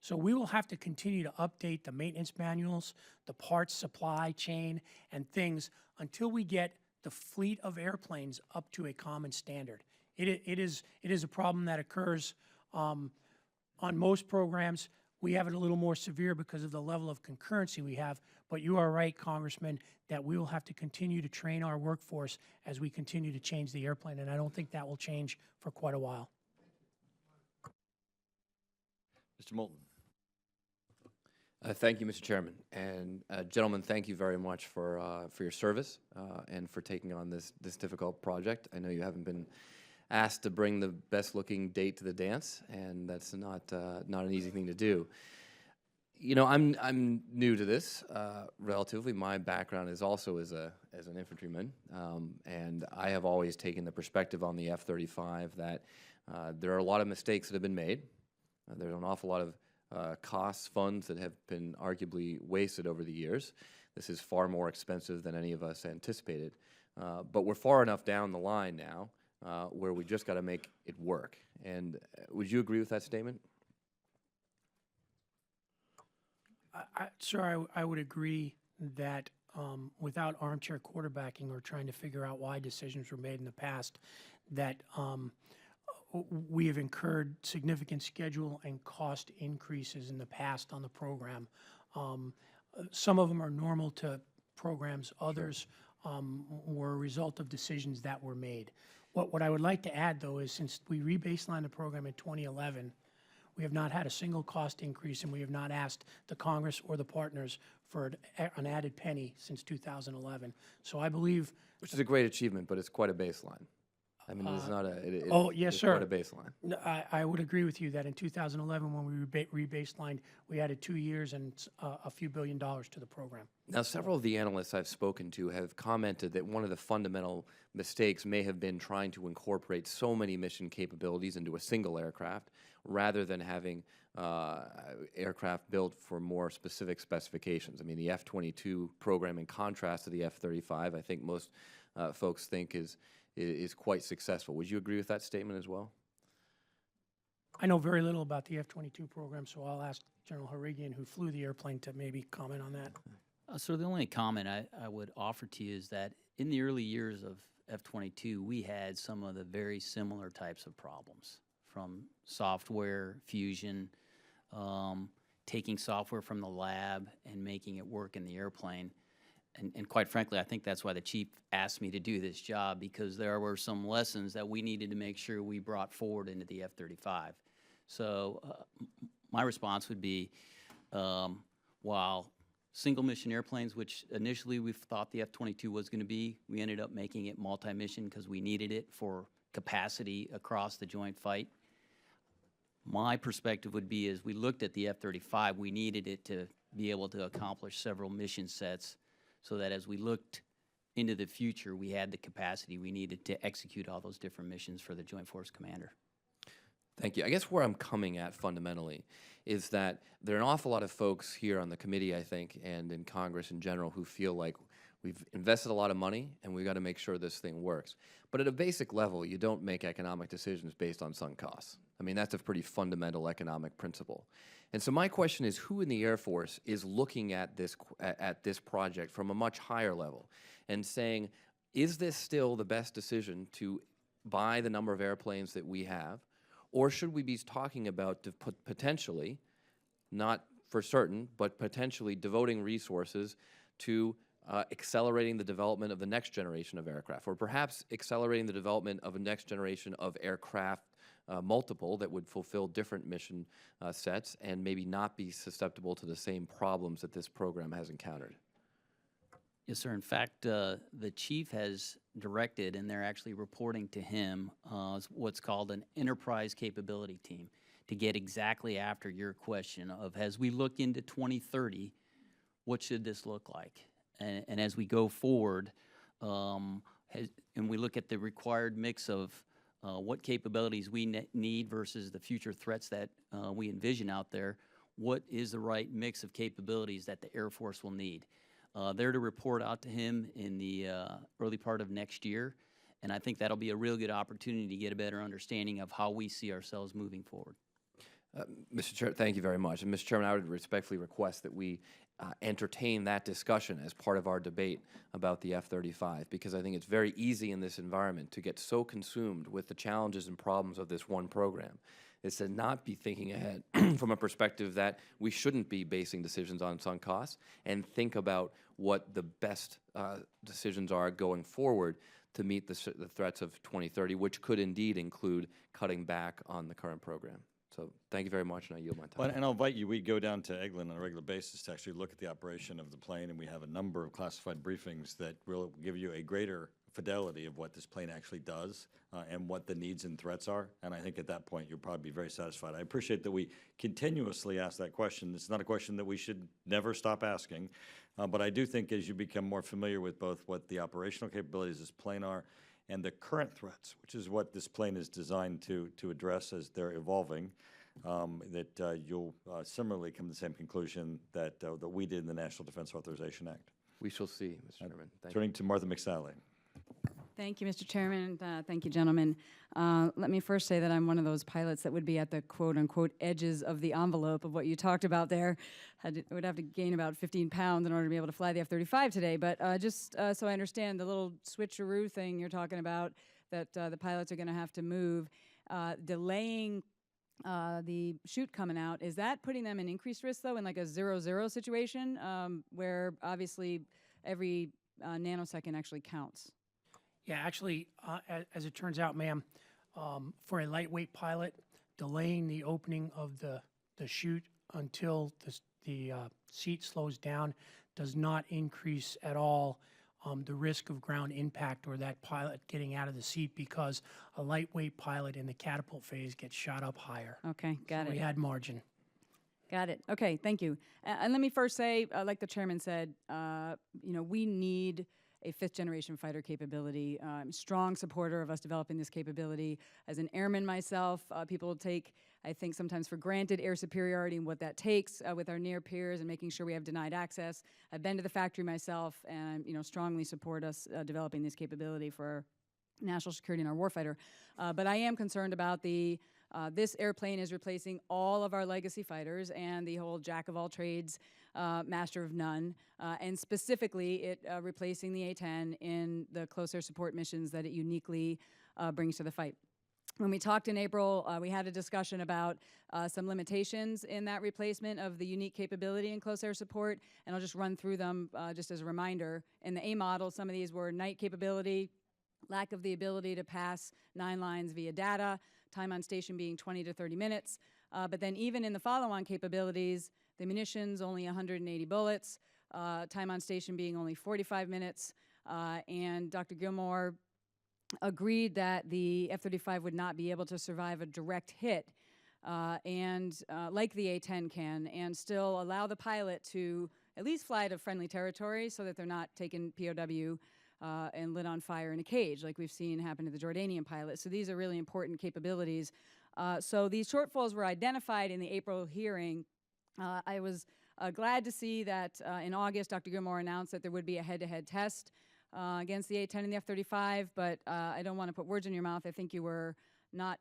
So we will have to continue to update the maintenance manuals, the parts supply chain, and things until we get the fleet of airplanes up to a common standard. It is a problem that occurs on most programs. We have it a little more severe because of the level of concurrency we have, but you are right, Congressman, that we will have to continue to train our workforce as we continue to change the airplane, and I don't think that will change for quite a while. Mr. Moulton. Thank you, Mr. Chairman. And gentlemen, thank you very much for your service and for taking on this difficult project. I know you haven't been asked to bring the best-looking date to the dance, and that's not an easy thing to do. You know, I'm new to this relatively. My background is also as an infantryman, and I have always taken the perspective on the F-35 that there are a lot of mistakes that have been made. There's an awful lot of costs, funds that have been arguably wasted over the years. This is far more expensive than any of us anticipated. But we're far enough down the line now where we just got to make it work. And would you agree with that statement? Sir, I would agree that without armchair quarterbacking or trying to figure out why decisions were made in the past, that we have incurred significant schedule and cost increases in the past on the program. Some of them are normal to programs. Others were a result of decisions that were made. What I would like to add, though, is since we rebaselined the program in 2011, we have not had a single cost increase, and we have not asked the Congress or the partners for an added penny since 2011. So I believe... Which is a great achievement, but it's quite a baseline. I mean, it's not a... yes, it's sir. quite a baseline. No, I would agree with you that in 2011, when we rebaselined, we added 2 years and a few $1 billion to the program. Now, several of the analysts I've spoken to have commented that one of the fundamental mistakes may have been trying to incorporate so many mission capabilities into a single aircraft rather than having aircraft built for more specific specifications. I mean, the F-22 program, in contrast to the F-35, I think most folks think is quite successful. Would you agree with that statement as well? I know very little about the F-22 program, so I'll ask General Harigian, who flew the airplane, to maybe comment on that. So the only comment I would offer to you is that in the early years of F-22, we had some of the very similar types of problems, from software fusion, taking software from the lab and making it work in the airplane. And quite frankly, I think that's why the chief asked me to do this job, because there were some lessons that we needed to make sure we brought forward into the F-35. So my response would be, while single mission airplanes, which initially we thought the F-22 was going to be, we ended up making it multi-mission because we needed it for capacity across the joint fight. My perspective would be, as we looked at the F-35, we needed it to be able to accomplish several mission sets, so that as we looked into the future, we had the capacity we needed to execute all those different missions for the Joint Force Commander. Thank you. I guess where I'm coming at fundamentally is that there are an awful lot of folks here on the committee, I think, and in Congress in general, who feel like we've invested a lot of money and we've got to make sure this thing works. But at a basic level, you don't make economic decisions based on sunk costs. I mean, that's a pretty fundamental economic principle. And so my question is, who in the Air Force is looking at this project from a much higher level and saying, is this still the best decision to buy the number of airplanes that we have? Or should we be talking about potentially, not for certain, but potentially devoting resources to accelerating the development of the next generation of aircraft, or perhaps accelerating the development of a next generation of aircraft multiple that would fulfill different mission sets and maybe not be susceptible to the same problems that this program has encountered? Yes, sir. In fact, the chief has directed, and they're actually reporting to him, what's called an enterprise capability team, to get exactly after your question of, as we look into 2030, what should this look like? And as we go forward, and we look at the required mix of what capabilities we need versus the future threats that we envision out there, what is the right mix of capabilities that the Air Force will need. They're to report out to him in the early part of next year, and I think that'll be a real good opportunity to get a better understanding of how we see ourselves moving forward. Mr. Chair, thank you very much. And Mr. Chairman, I would respectfully request that we entertain that discussion as part of our debate about the F-35, because I think it's very easy in this environment to get so consumed with the challenges and problems of this one program. Is to not be thinking ahead from a perspective that we shouldn't be basing decisions on sunk costs, and think about what the best decisions are going forward to meet the threats of 2030, which could indeed include cutting back on the current program. So thank you very much, and I yield my time. Well, and I'll invite you, we go down to Eglin on a regular basis to actually look at the operation of the plane, and we have a number of classified briefings that will give you a greater fidelity of what this plane actually does and what the needs and threats are. And I think at that point, you'll probably be very satisfied. I appreciate that we continuously ask that question. It's not a question that we should never stop asking, but I do think as you become more familiar with both what the operational capabilities of this plane are and the current threats, which is what this plane is designed to address as they're evolving, that you'll similarly come to the same conclusion that we did in the National Defense Authorization Act. We shall see, Mr. Chairman. Thank you. Turning to Martha McSally. Thank you, Mr. Chairman. Thank you, gentlemen. Let me first say that I'm one of those pilots that would be at the quote-unquote edges of the envelope of what you talked about there. Would have to gain about 15 pounds in order to be able to fly the F-35 today. But just so I understand, the little switcheroo thing you're talking about that the pilots are going to have to move, delaying the chute coming out, is that putting them in increased risk, though, in like a 0-0 situation where obviously every nanosecond actually counts? Yeah, actually, as it turns out, ma'am, for a lightweight pilot, delaying the opening of the chute until the seat slows down does not increase at all the risk of ground impact or that pilot getting out of the seat, because a lightweight pilot in the catapult phase gets shot up higher. Okay, got So it. we had margin. Got it. Okay, thank you. And let me first say, like the chairman said, we need a fifth-generation fighter capability. I'm a strong supporter of us developing this capability. As an airman myself, people take, I think, sometimes for granted air superiority and what that takes with our near peers and making sure we have denied access. I've been to the factory myself, and strongly support us developing this capability for our national security and our warfighter. But I am concerned about this airplane is replacing all of our legacy fighters and the whole jack of all trades, master of none, and specifically it replacing the A-10 in the close air support missions that it uniquely brings to the fight. When we talked in April, we had a discussion about some limitations in that replacement of the unique capability in close air support, and I'll just run through them just as a reminder. In the A model, some of these were night capability, lack of the ability to pass 9 lines via data, time on station being 20 to 30 minutes. But then even in the follow-on capabilities, the munitions only 180 bullets, time on station being only 45 minutes, and Dr. Gilmore agreed that the F-35 would not be able to survive a direct hit, like the A-10 can, and still allow the pilot to at least fly to friendly territory so that they're not taken POW and lit on fire in a cage, like we've seen happen to the Jordanian pilot. So these are really important capabilities. So these shortfalls were identified in the April hearing. I was glad to see that in August, Dr. Gilmore announced that there would be a head-to-head test against the A-10 and the F-35, but I don't want to put words in your mouth. I think you were not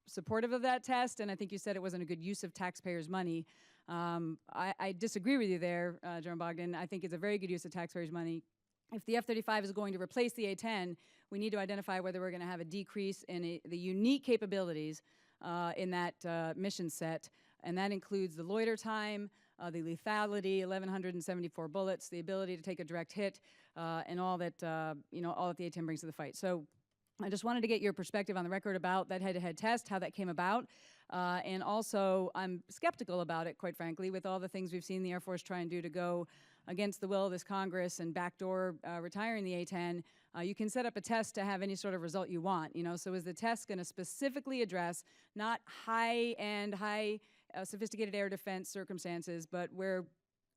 supportive of that test, and I think you said it wasn't a good use of taxpayers' money. I disagree with you there, General Bogdan. I think it's a very good use of taxpayers' money. If the F-35 is going to replace the A-10, we need to identify whether we're going to have a decrease in the unique capabilities in that mission set, and that includes the loiter time, the lethality, 1,174 bullets, the ability to take a direct hit, and all that all that the A-10 brings to the fight. So I just wanted to get your perspective on the record about that head-to-head test, how that came about, and also I'm skeptical about it, quite frankly, with all the things we've seen the Air Force try and do to go against the will of this Congress and backdoor retiring the A-10. You can set up a test to have any sort of result you want, so is the test going to specifically address not high-end, sophisticated air defense circumstances, but where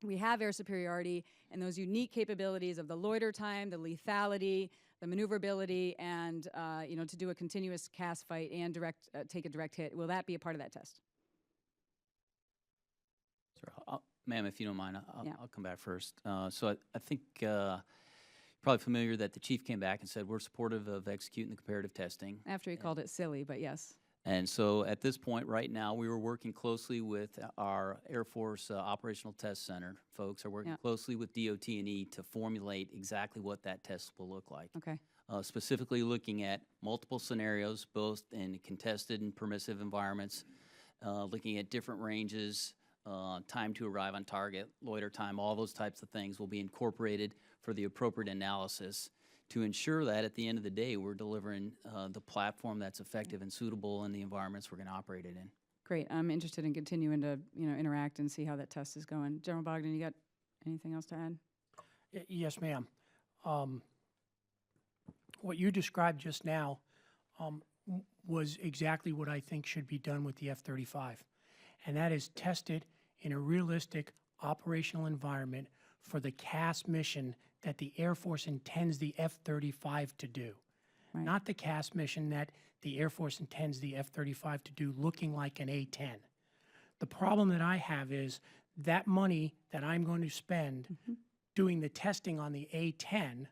we have air superiority and those unique capabilities of the loiter time, the lethality, the maneuverability, and to do a continuous cast fight and take a direct hit? Will that be a part of that test? Sure. Ma'am, if you don't mind, Yeah. I'll come back first. So I think probably familiar that the chief came back and said we're supportive of executing the comparative testing. After he called it silly, but yes. And so at this point, right now, we were working closely with our Air Force Operational Test Center folks, are working Yeah. closely with DOT&E to formulate exactly what that test will look like. Okay. Specifically looking at multiple scenarios, both in contested and permissive environments, looking at different ranges, time to arrive on target, loiter time, all those types of things will be incorporated for the appropriate analysis to ensure that at the end of the day, we're delivering the platform that's effective and suitable in the environments we're going to operate it in. Great. I'm interested in continuing to, interact and see how that test is going. General Bogdan, you got anything else to add? Yes, ma'am. What you described just now was exactly what I think should be done with the F-35, and that is tested in a realistic operational environment for the CAS mission that the Air Force intends the F-35 to do. Right. Not the CAS mission that the Air Force intends the F-35 to do looking like an A-10. The problem that I have is that money that I'm going to spend doing the testing on the A-10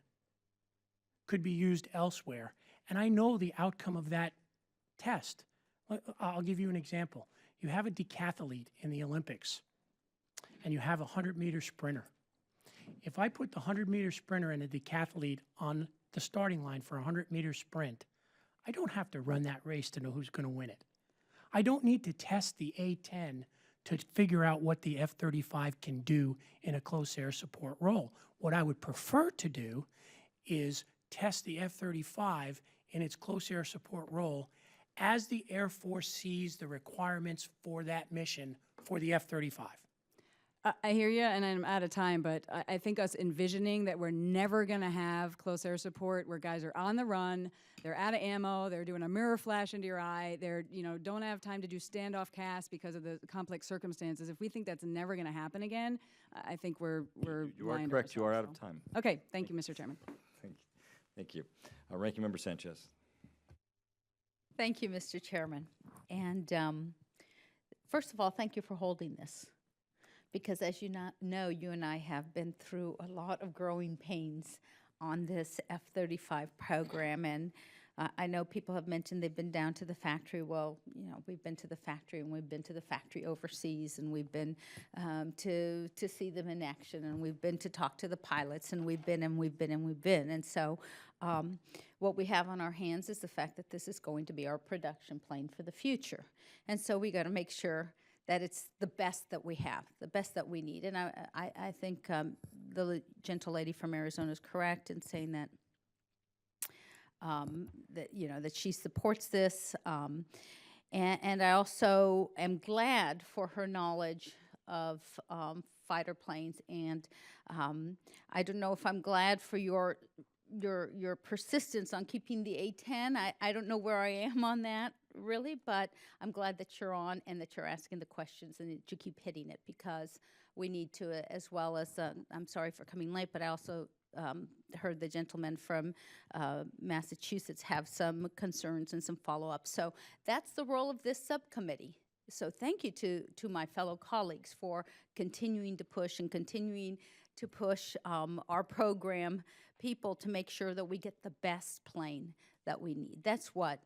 could be used elsewhere. And I know the outcome of that test. I'll give you an example. You have a decathlete in the Olympics, and you have a 100-meter sprinter. If I put the 100-meter sprinter and a decathlete on the starting line for a 100-meter sprint, I don't have to run that race to know who's going to win it. I don't need to test the A-10 to figure out what the F-35 can do in a close air support role. What I would prefer to do is test the F-35 in its close air support role as the Air Force sees the requirements for that mission for the F-35. I hear you, and I'm out of time, but I think us envisioning that we're never going to have close air support where guys are on the run, they're out of ammo, they're doing a mirror flash into your eye, they're, don't have time to do standoff cast because of the complex circumstances. If we think that's never going to happen again, I think we're You are lying to correct. You are out ourselves, of time. so. Okay, thank you, Mr. Chairman. Thank you. Ranking Member Sanchez. Thank you, Mr. Chairman. And first of all, thank you for holding this. Because as you know, you and I have been through a lot of growing pains on this F-35 program. And I know people have mentioned they've been down to the factory. Well, we've been to the factory, and we've been to the factory overseas, and we've been to see them in action, and we've been to talk to the pilots, and we've been, and we've been, and we've been. And so what we have on our hands is the fact that this is going to be our production plane for the future. And so we got to make sure that it's the best that we have, the best that we need. And I think the gentle lady from Arizona is correct in saying that that she supports this. And I also am glad for her knowledge of fighter planes. And I don't know if I'm glad for your persistence on keeping the A-10. I don't know where I am on that, really, but I'm glad that you're on and that you're asking the questions and that you keep hitting it, because we need to, as well as, I'm sorry for coming late, but I also heard the gentleman from Massachusetts have some concerns and some follow-up. So that's the role of this subcommittee. So thank you to my fellow colleagues for continuing to push and continuing to push our program people to make sure that we get the best plane that we need. That's what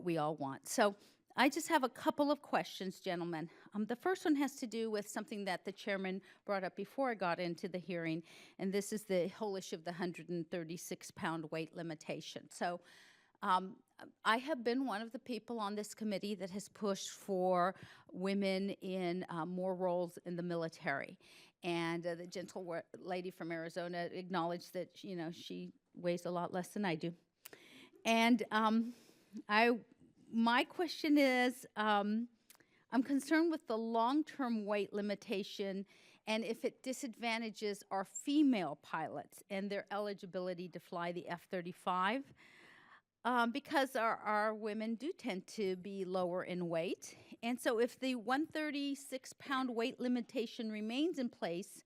we all want. So I just have a couple of questions, gentlemen. The first one has to do with something that the chairman brought up before I got into the hearing, and this is the whole issue of the 136-pound weight limitation. So I have been one of the people on this committee that has pushed for women in more roles in the military. And the gentle lady from Arizona acknowledged that, she weighs a lot less than I do. And my question is, I'm concerned with the long-term weight limitation and if it disadvantages our female pilots and their eligibility to fly the F-35, because our women do tend to be lower in weight. And so if the 136-pound weight limitation remains in place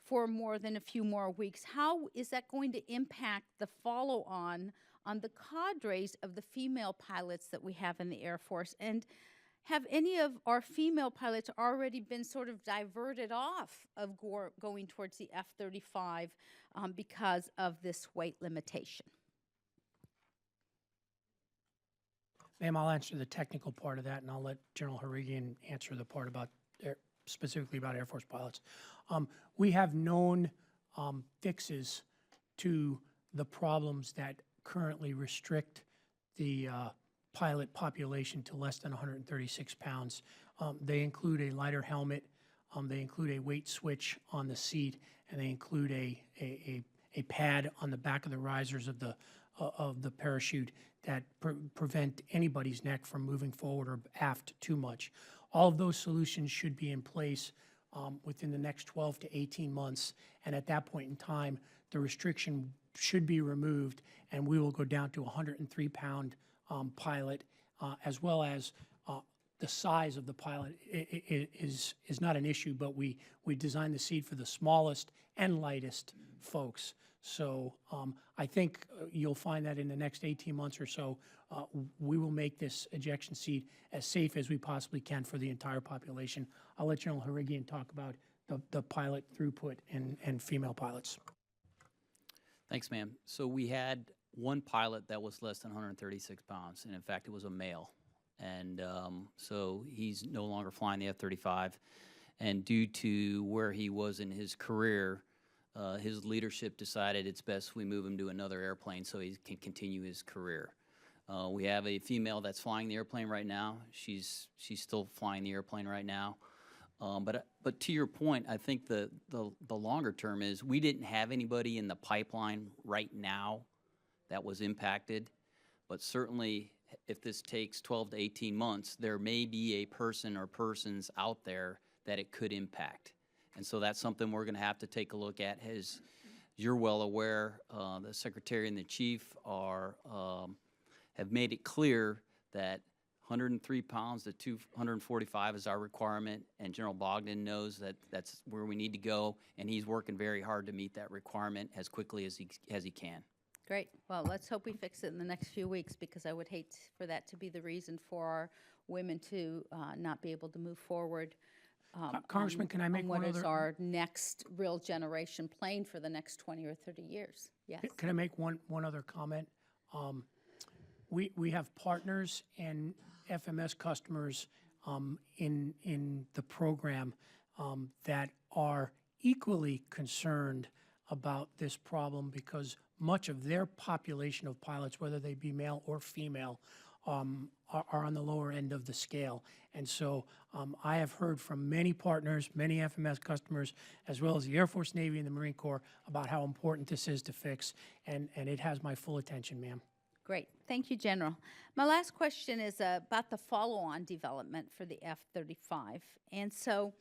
for more than a few more weeks, how is that going to impact the follow-on the cadres of the female pilots that we have in the Air Force? And have any of our female pilots already been sort of diverted off of going towards the F-35 because of this weight limitation? Ma'am, I'll answer the technical part of that, and I'll let General Harigian answer the part about specifically about Air Force pilots. We have known fixes to the problems that currently restrict the pilot population to less than 136 pounds. They include a lighter helmet, they include a weight switch on the seat, and they include a pad on the back of the risers of the parachute that prevent anybody's neck from moving forward or aft too much. All of those solutions should be in place within the next 12 to 18 months, and at that point in time, the restriction should be removed, and we will go down to a 103-pound pilot, as well as the size of the pilot is not an issue, but we designed the seat for the smallest and lightest folks. So I think you'll find that in the next 18 months or so, we will make this ejection seat as safe as we possibly can for the entire population. I'll let General Harigian talk about the pilot throughput and female pilots. Thanks, ma'am. So we had one pilot that was less than 136 pounds, and in fact, it was a male. And so he's no longer flying the F-35. And due to where he was in his career, his leadership decided it's best we move him to another airplane so he can continue his career. We have a female that's flying the airplane right now. She's still flying the airplane right now. But to your point, I think the longer term is we didn't have anybody in the pipeline right now that was impacted, but certainly if this takes 12 to 18 months, there may be a person or persons out there that it could impact. And so that's something we're going to have to take a look at. As you're well aware, the Secretary and the Chief have made it clear that 103 pounds to 245 is our requirement, and General Bogdan knows that that's where we need to go, and he's working very hard to meet that requirement as quickly as he can. Great. Well, let's hope we fix it in the next few weeks, because I would hate for that to be the reason for our women to not be able to move forward. Congressman, can I make one what is other? our next real generation plane for the next 20 or 30 years? Yes. Can I make one other comment? We have partners and FMS customers in the program that are equally concerned about this problem, because much of their population of pilots, whether they be male or female, are on the lower end of the scale. And so I have heard from many partners, many FMS customers, as well as the Air Force, Navy, and the Marine Corps about how important this is to fix, and it has my full attention, ma'am. Great. Thank you, General. My last question is about the follow-on development for the F-35. And so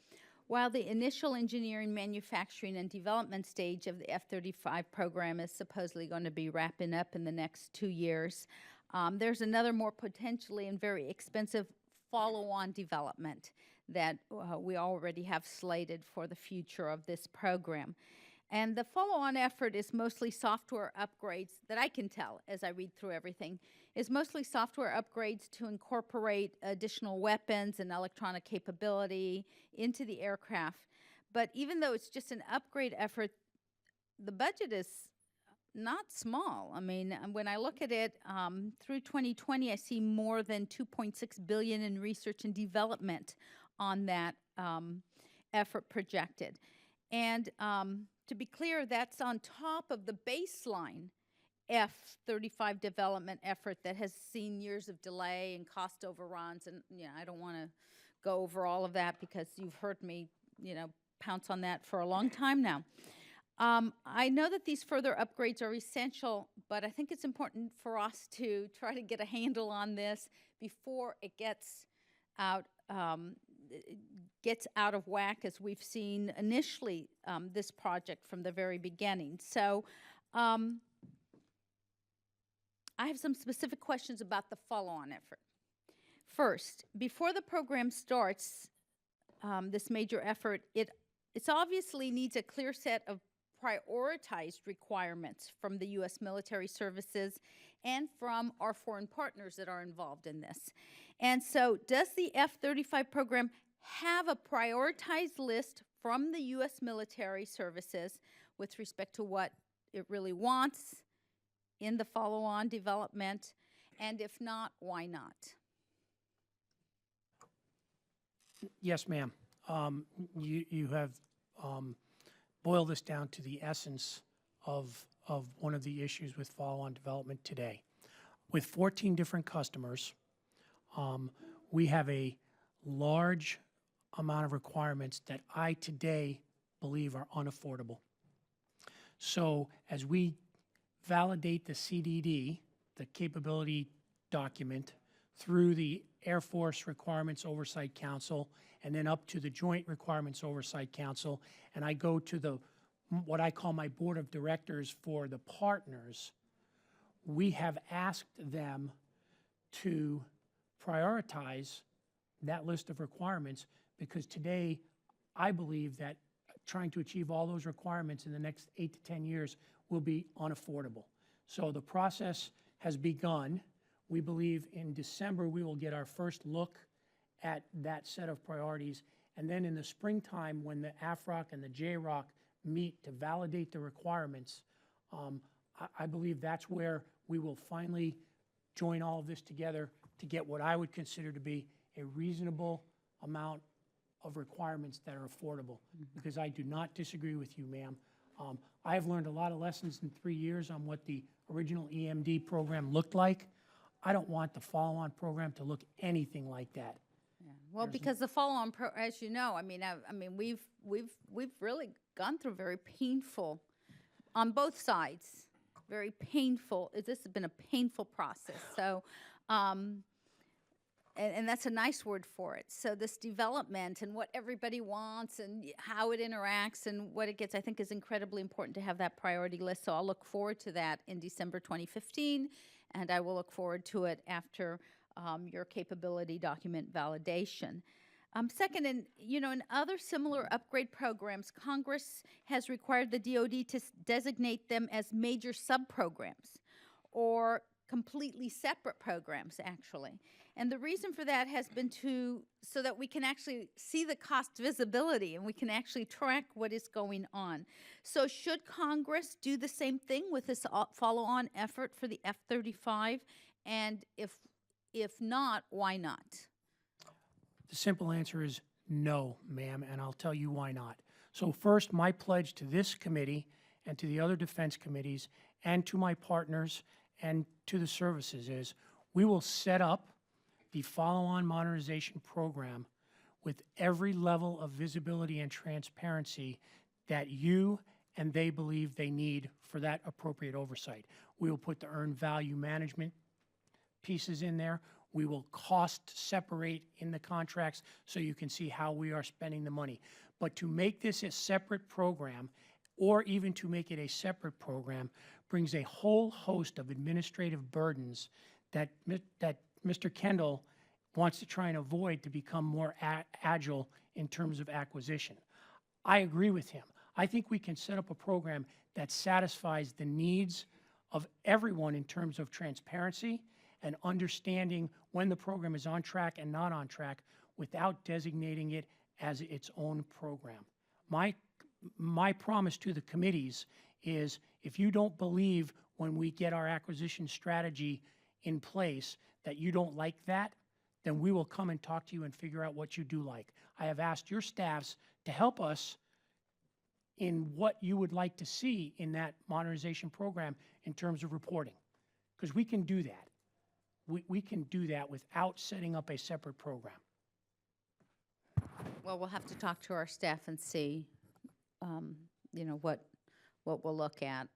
while the initial engineering, manufacturing, and development stage of the F-35 program is supposedly going to be wrapping up in the next 2 years, there's another more potentially and very expensive follow-on development that we already have slated for the future of this program. And the follow-on effort is mostly software upgrades, that I can tell as I read through everything, is mostly software upgrades to incorporate additional weapons and electronic capability into the aircraft. But even though it's just an upgrade effort, the budget is not small. I mean, when I look at it, through 2020, I see more than $2.6 billion in research and development on that effort projected. And to be clear, that's on top of the baseline F-35 development effort that has seen years of delay and cost overruns. And I don't want to go over all of that, because you've heard me, pounce on that for a long time now. I know that these further upgrades are essential, but I think it's important for us to try to get a handle on this before it gets out of whack, as we've seen initially this project from the very beginning. So I have some specific questions about the follow-on effort. First, before the program starts, this major effort, it obviously needs a clear set of prioritized requirements from the U.S. military services and from our foreign partners that are involved in this. And so does the F-35 program have a prioritized list from the U.S. military services with respect to what it really wants in the follow-on development? And if not, why not? Yes, ma'am. You have boiled this down to the essence of one of the issues with follow-on development today. With 14 different customers, we have a large amount of requirements that I today believe are unaffordable. So as we validate the CDD, the capability document, through the Air Force Requirements Oversight Council and then up to the Joint Requirements Oversight Council, and I go to what I call my board of directors for the partners, we have asked them to prioritize that list of requirements, because today I believe that trying to achieve all those requirements in the next 8 to 10 years will be unaffordable. So the process has begun. We believe in December we will get our first look at that set of priorities, and then in the springtime when the AFROC and the JROC meet to validate the requirements, I believe that's where we will finally join all of this together to get what I would consider to be a reasonable amount of requirements that are affordable, because I do not disagree with you, ma'am. I have learned a lot of lessons in 3 years on what the original EMD program looked like. I don't want the follow-on program to look anything like that. Yeah. Well, because the follow-on, as you know, I mean, we've really gone through very painful, on both sides, very painful. This has been a painful process. So, and that's a nice word for it. So this development and what everybody wants and how it interacts and what it gets, I think, is incredibly important to have that priority list. So I'll look forward to that in December 2015, and I will look forward to it after your capability document validation. Second, in other similar upgrade programs, Congress has required the DoD to designate them as major subprograms or completely separate programs, actually. And the reason for that has been so that we can actually see the cost visibility and we can actually track what is going on. So should Congress do the same thing with this follow-on effort for the F-35? And if not, why not? The simple answer is no, ma'am, and I'll tell you why not. So first, my pledge to this committee and to the other defense committees and to my partners and to the services is we will set up the follow-on modernization program with every level of visibility and transparency that you and they believe they need for that appropriate oversight. We will put the earned value management pieces in there. We will cost separate in the contracts so you can see how we are spending the money. But to make this a separate program, or even to make it a separate program, brings a whole host of administrative burdens that Mr. Kendall wants to try and avoid to become more agile in terms of acquisition. I agree with him. I think we can set up a program that satisfies the needs of everyone in terms of transparency and understanding when the program is on track and not on track without designating it as its own program. My promise to the committees is if you don't believe when we get our acquisition strategy in place that you don't like that, then we will come and talk to you and figure out what you do like. I have asked your staffs to help us in what you would like to see in that modernization program in terms of reporting, because we can do that. We can do that without setting up a separate program. Well, we'll have to talk to our staff and see, what we'll look at.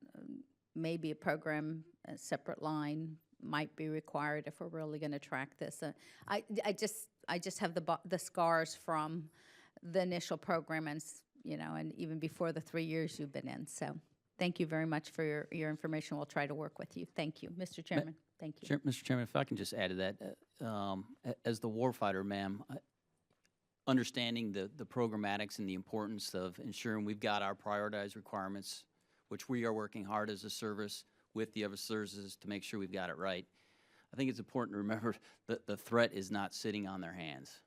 Maybe a program, a separate line might be required if we're really going to track this. I just have the scars from the initial program and even before the 3 years you've been in. So thank you very much for your information. We'll try to work with you. Thank you, Mr. Chairman. Thank you. Mr. Chairman, if I can just add to that, as the warfighter, ma'am, understanding the programmatics and the importance of ensuring we've got our prioritized requirements which we are working hard as a service with the other services to make sure we've got it right. I think it's important to remember that the threat is not sitting on their hands,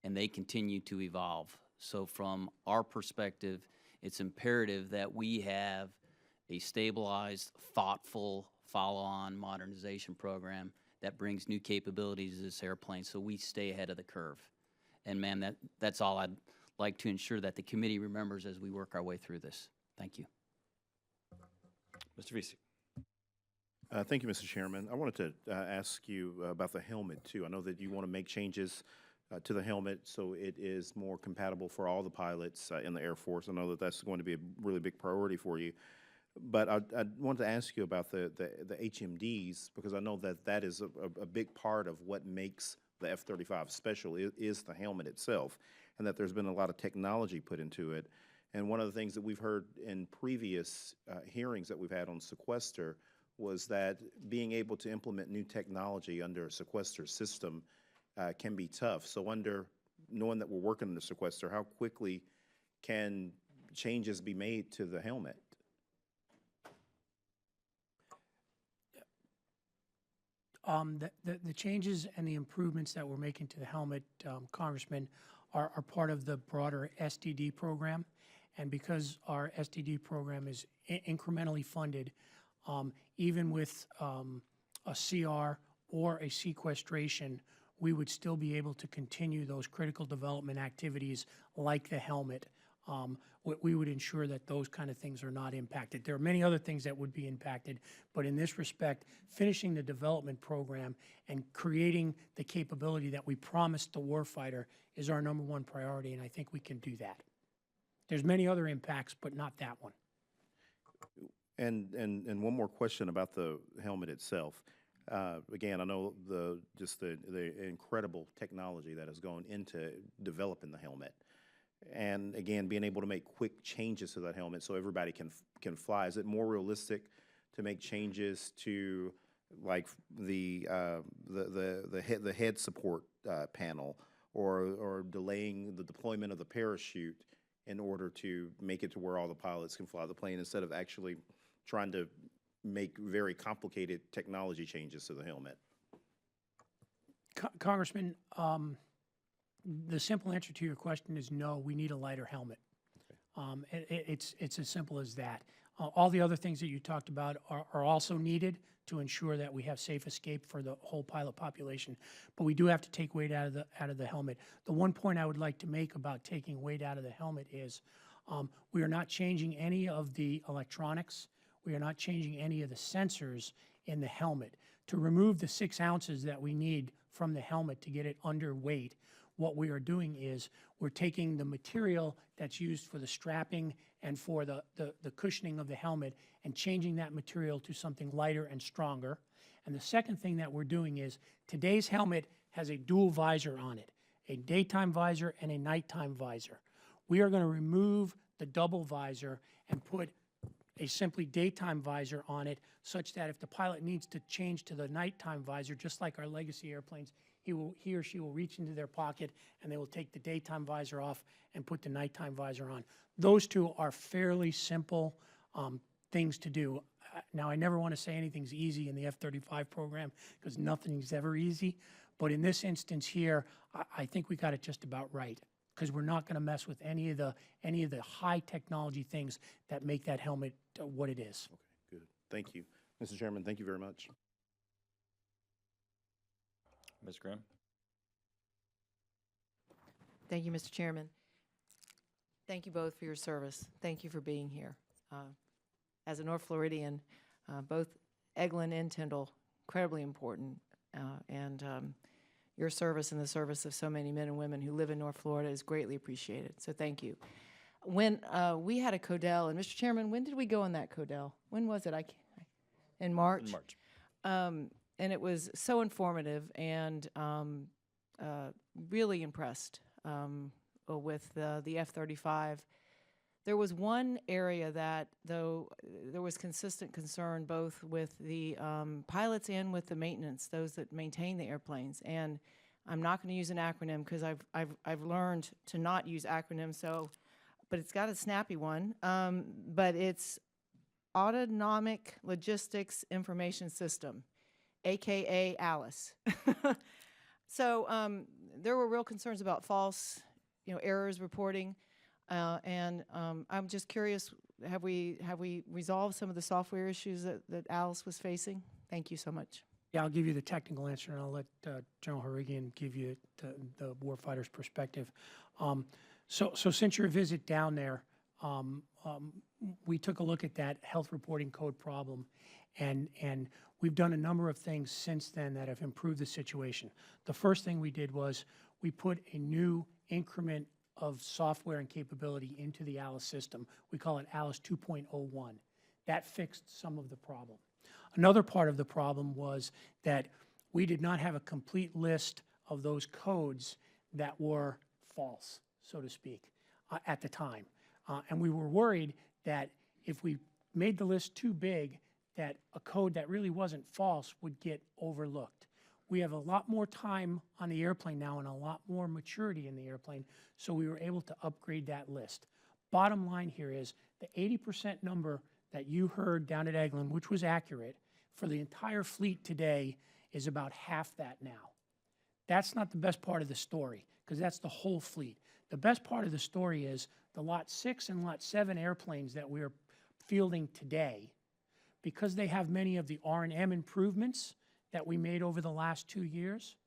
and they continue to evolve. So from our perspective, it's imperative that we have a stabilized, thoughtful, follow-on modernization program that brings new capabilities to this airplane so we stay ahead of the curve. And man, that's all I'd like to ensure that the committee remembers as we work our way through this. Thank you. Mr. Vesey. Thank you, Mr. Chairman. I wanted to ask you about the helmet, too. I know that you want to make changes to the helmet so it is more compatible for all the pilots in the Air Force. I know that that's going to be a really big priority for you. But I wanted to ask you about the HMDs, because I know that that is a big part of what makes the F-35 special is the helmet itself, and that there's been a lot of technology put into it. And one of the things that we've heard in previous hearings that we've had on sequester was that being able to implement new technology under a sequester system can be tough. So knowing that we're working on the sequester, how quickly can changes be made to the helmet? The changes and the improvements that we're making to the helmet, Congressman, are part of the broader SDD program. And because our SDD program is incrementally funded, even with a CR or a sequestration, we would still be able to continue those critical development activities like the helmet. We would ensure that those kind of things are not impacted. There are many other things that would be impacted, but in this respect, finishing the development program and creating the capability that we promised the warfighter is our #1 priority, and I think we can do that. There's many other impacts, but not that one. And one more question about the helmet itself. Again, I know the incredible technology that has gone into developing the helmet. And again, being able to make quick changes to that helmet so everybody can fly. Is it more realistic to make changes to like the head support panel, or delaying the deployment of the parachute in order to make it to where all the pilots can fly the plane, instead of actually trying to make very complicated technology changes to the helmet? Congressman, the simple answer to your question is no, we need a lighter helmet. It's as simple as that. All the other things that you talked about are also needed to ensure that we have safe escape for the whole pilot population. But we do have to take weight out of the helmet. The one point I would like to make about taking weight out of the helmet is we are not changing any of the electronics. We are not changing any of the sensors in the helmet. To remove the 6 ounces that we need from the helmet to get it under weight, what we are doing is we're taking the material that's used for the strapping and for the cushioning of the helmet and changing that material to something lighter and stronger. And the second thing that we're doing is today's helmet has a dual visor on it, a daytime visor and a nighttime visor. We are going to remove the double visor and put a simply daytime visor on it, such that if the pilot needs to change to the nighttime visor, just like our legacy airplanes, he or she will reach into their pocket and they will take the daytime visor off and put the nighttime visor on. Those two are fairly simple things to do. Now, I never want to say anything's easy in the F-35 program, because nothing's ever easy. But in this instance here, I think we got it just about right, because we're not going to mess with any of the high technology things that make that helmet what it is. Okay, good. Thank you. Mr. Chairman, thank you very much. Ms. Graham. Thank you, Mr. Chairman. Thank you both for your service. Thank you for being here. As a North Floridian, both Eglin and Tyndall, incredibly important, and your service and the service of so many men and women who live in North Florida is greatly appreciated. So thank you. When we had a CODEL, and Mr. Chairman, when did we go on that CODEL? When was it? In March? In March. And it was so informative, and really impressed with the F-35. There was one area that, though, there was consistent concern both with the pilots and with the maintenance, those that maintain the airplanes. And I'm not going to use an acronym because I've learned to not use acronyms. So, but it's got a snappy one. But it's Autonomic Logistics Information System, AKA ALICE. So there were real concerns about false, errors reporting, and I'm just curious, have we resolved some of the software issues that Alice was facing? Thank you so much. Yeah, I'll give you the technical answer, and I'll let General Harigian give you the warfighter's perspective. So since your visit down there, we took a look at that health reporting code problem, and we've done a number of things since then that have improved the situation. The first thing we did was we put a new increment of software and capability into the ALICE system. We call it ALICE 2.01. That fixed some of the problem. Another part of the problem was that we did not have a complete list of those codes that were false, so to speak, at the time. And we were worried that if we made the list too big, that a code that really wasn't false would get overlooked. We have a lot more time on the airplane now and a lot more maturity in the airplane, so we were able to upgrade that list. Bottom line here is the 80% number that you heard down at Eglin, which was accurate, for the entire fleet today is about half that now. That's not the best part of the story, because that's the whole fleet. The best part of the story is the Lot 6 and Lot 7 airplanes that we're fielding today, because they have many of the R&M improvements that we made over the last 2 years,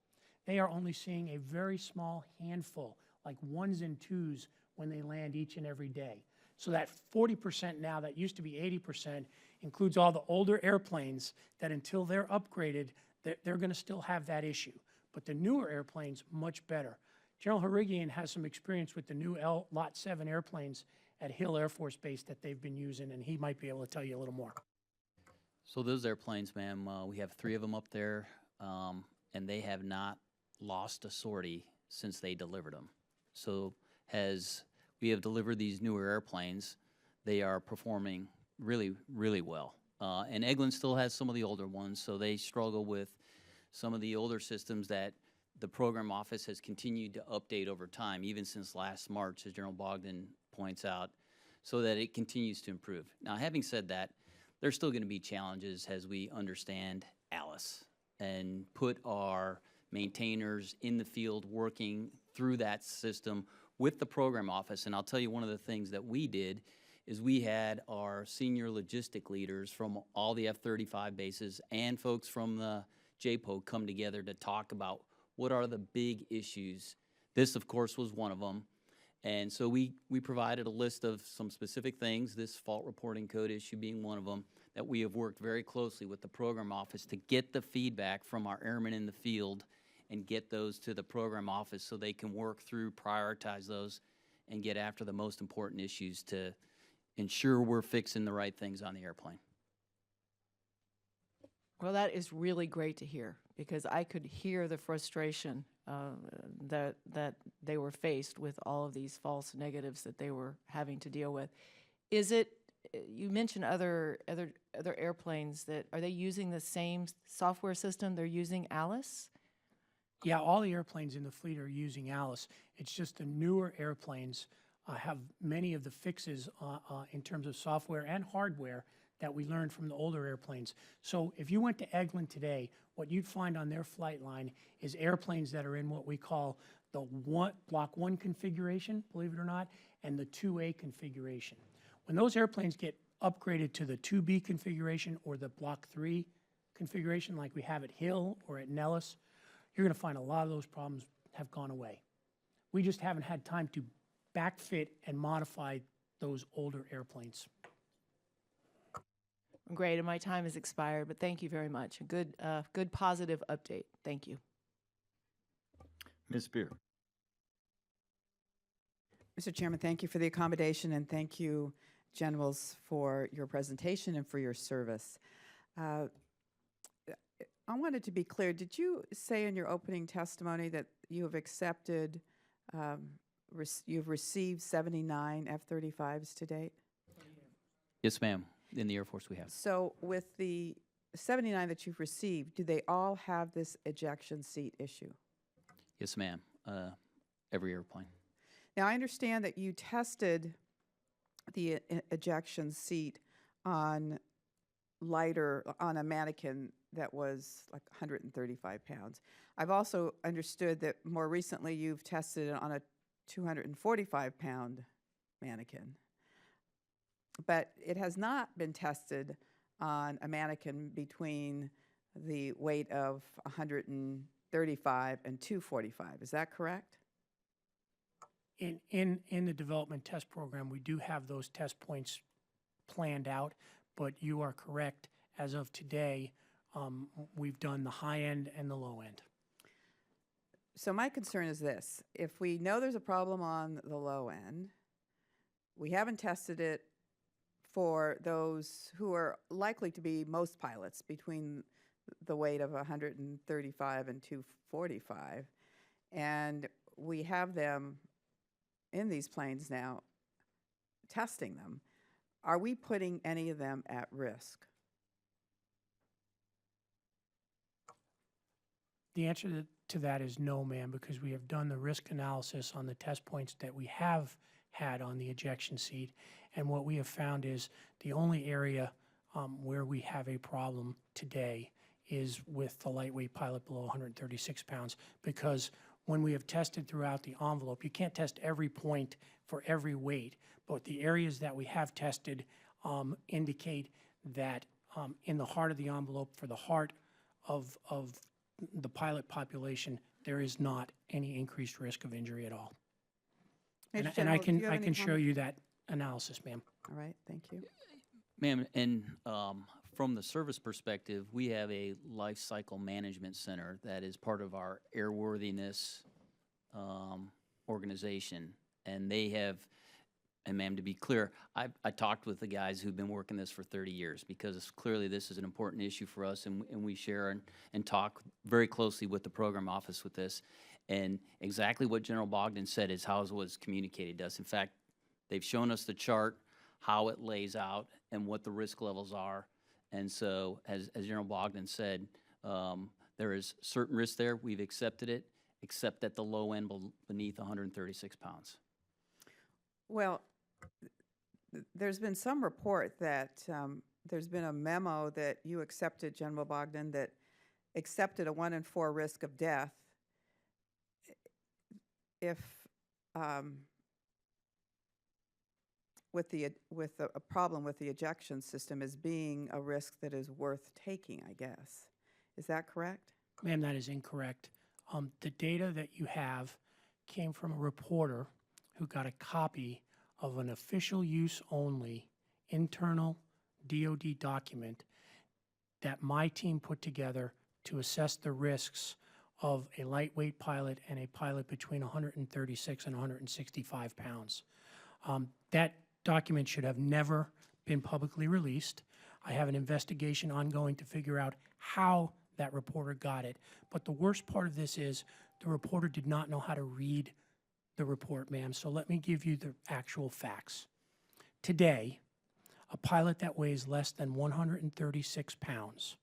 they are only seeing a very small handful, like 1s and 2s, when they land each and every day. So that 40% now, that used to be 80%, includes all the older airplanes that until they're upgraded, they're going to still have that issue. But the newer airplanes, much better. General Harigian has some experience with the new Lot 7 airplanes at Hill Air Force Base that they've been using, and he might be able to tell you a little more. So those airplanes, ma'am, we have 3 of them up there, and they have not lost a sortie since they delivered them. So as we have delivered these newer airplanes, they are performing really, really well. And Eglin still has some of the older ones, so they struggle with some of the older systems that the program office has continued to update over time, even since last March, as General Bogdan points out, so that it continues to improve. Now, having said that, there's still going to be challenges as we understand ALICE and put our maintainers in the field working through that system with the program office. And I'll tell you, one of the things that we did is we had our senior logistic leaders from all the F-35 bases and folks from the JPO come together to talk about what are the big issues. This, of course, was one of them. And so we provided a list of some specific things, this fault reporting code issue being one of them, that we have worked very closely with the program office to get the feedback from our airmen in the field and get those to the program office so they can work through, prioritize those, and get after the most important issues to ensure we're fixing the right things on the airplane. Well, that is really great to hear, because I could hear the frustration that they were faced with all of these false negatives that they were having to deal with. Is it, you mentioned other airplanes, that are they using the same software system? They're using ALICE? Yeah, all the airplanes in the fleet are using ALICE. It's just the newer airplanes have many of the fixes in terms of software and hardware that we learned from the older airplanes. So if you went to Eglin today, what you'd find on their flight line is airplanes that are in what we call the Block 1 configuration, believe it or not, and the 2A configuration. When those airplanes get upgraded to the 2B configuration or the Block 3 configuration like we have at Hill or at Nellis, you're going to find a lot of those problems have gone away. We just haven't had time to backfit and modify those older airplanes. Great, and my time has expired, but thank you very much. A good positive update. Thank you. Ms. Spear. Mr. Chairman, thank you for the accommodation, and thank you, generals, for your presentation and for your service. I wanted to be clear. Did you say in your opening testimony that you have accepted, you've received 79 F-35s to date? Yes, ma'am. In the Air Force we have. So with the 79 that you've received, do they all have this ejection seat issue? Yes, ma'am. Every airplane. Now, I understand that you tested the ejection seat on on a mannequin that was like 135 pounds. I've also understood that more recently you've tested it on a 245-pound mannequin. But it has not been tested on a mannequin between the weight of 135 and 245. Is that correct? In the development test program, we do have those test points planned out, but you are correct. As of today, we've done the high end and the low end. So my concern is this. If we know there's a problem on the low end, we haven't tested it for those who are likely to be most pilots between the weight of 135 and 245, and we have them in these planes now testing them. Are we putting any of them at risk? The answer to that is no, ma'am, because we have done the risk analysis on the test points that we have had on the ejection seat, and what we have found is the only area where we have a problem today is with the lightweight pilot below 136 pounds, because when we have tested throughout the envelope, you can't test every point for every weight, but the areas that we have tested indicate that in the heart of the envelope, for the heart of the pilot population, there is not any increased risk of injury at all. And I General, do you have I any can show comment? you that analysis, ma'am. All right, thank you. Ma'am, and from the service perspective, we have a life cycle management center that is part of our airworthiness organization, and they have, and ma'am, to be clear, I talked with the guys who've been working this for 30 years, because clearly this is an important issue for us, and we share and talk very closely with the program office with this. And exactly what General Bogdan said is how it was communicated to us. In fact, they've shown us the chart, how it lays out, and what the risk levels are. And so, as General Bogdan said, there is certain risk there. We've accepted it, except at the low end beneath 136 pounds. Well, there's been some report that there's been a memo that you accepted, General Bogdan, that accepted a 1 in 4 risk of death if with a problem with the ejection system as being a risk that is worth taking, I guess. Is that correct? Ma'am, that is incorrect. The data that you have came from a reporter who got a copy of an official use only internal DoD document that my team put together to assess the risks of a lightweight pilot and a pilot between 136 and 165 pounds. That document should have never been publicly released. I have an investigation ongoing to figure out how that reporter got it. But the worst part of this is the reporter did not know how to read the report, ma'am. So let me give you the actual facts. Today, a pilot that weighs less than 136 pounds,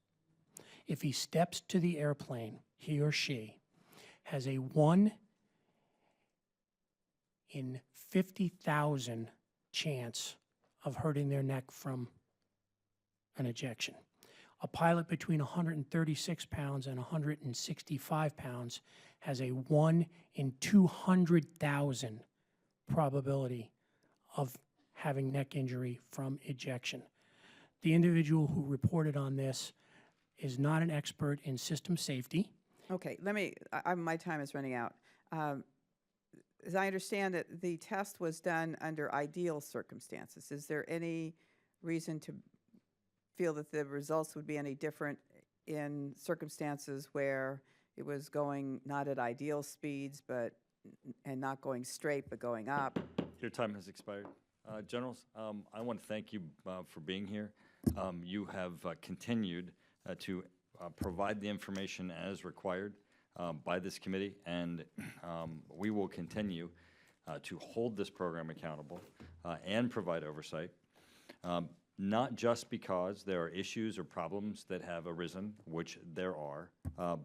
if he steps to the airplane, he or she has a 1 in 50,000 chance of hurting their neck from an ejection. A pilot between 136 pounds and 165 pounds has a 1 in 200,000 probability of having neck injury from ejection. The individual who reported on this is not an expert in system safety. Okay, my time is running out. As I understand it, the test was done under ideal circumstances. Is there any reason to feel that the results would be any different in circumstances where it was going not at ideal speeds, and not going straight, but going up? Your time has expired. Generals, I want to thank you for being here. You have continued to provide the information as required by this committee, and we will continue to hold this program accountable and provide oversight, not just because there are issues or problems that have arisen, which there are,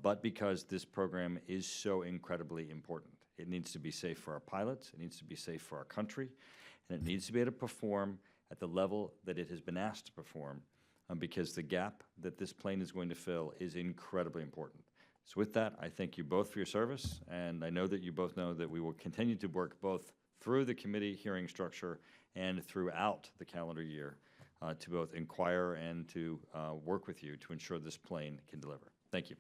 but because this program is so incredibly important. It needs to be safe for our pilots, it needs to be safe for our country, and it needs to be able to perform at the level that it has been asked to perform, because the gap that this plane is going to fill is incredibly important. So with that, I thank you both for your service, and I know that you both know that we will continue to work both through the committee hearing structure and throughout the calendar year to both inquire and to work with you to ensure this plane can deliver. Thank you.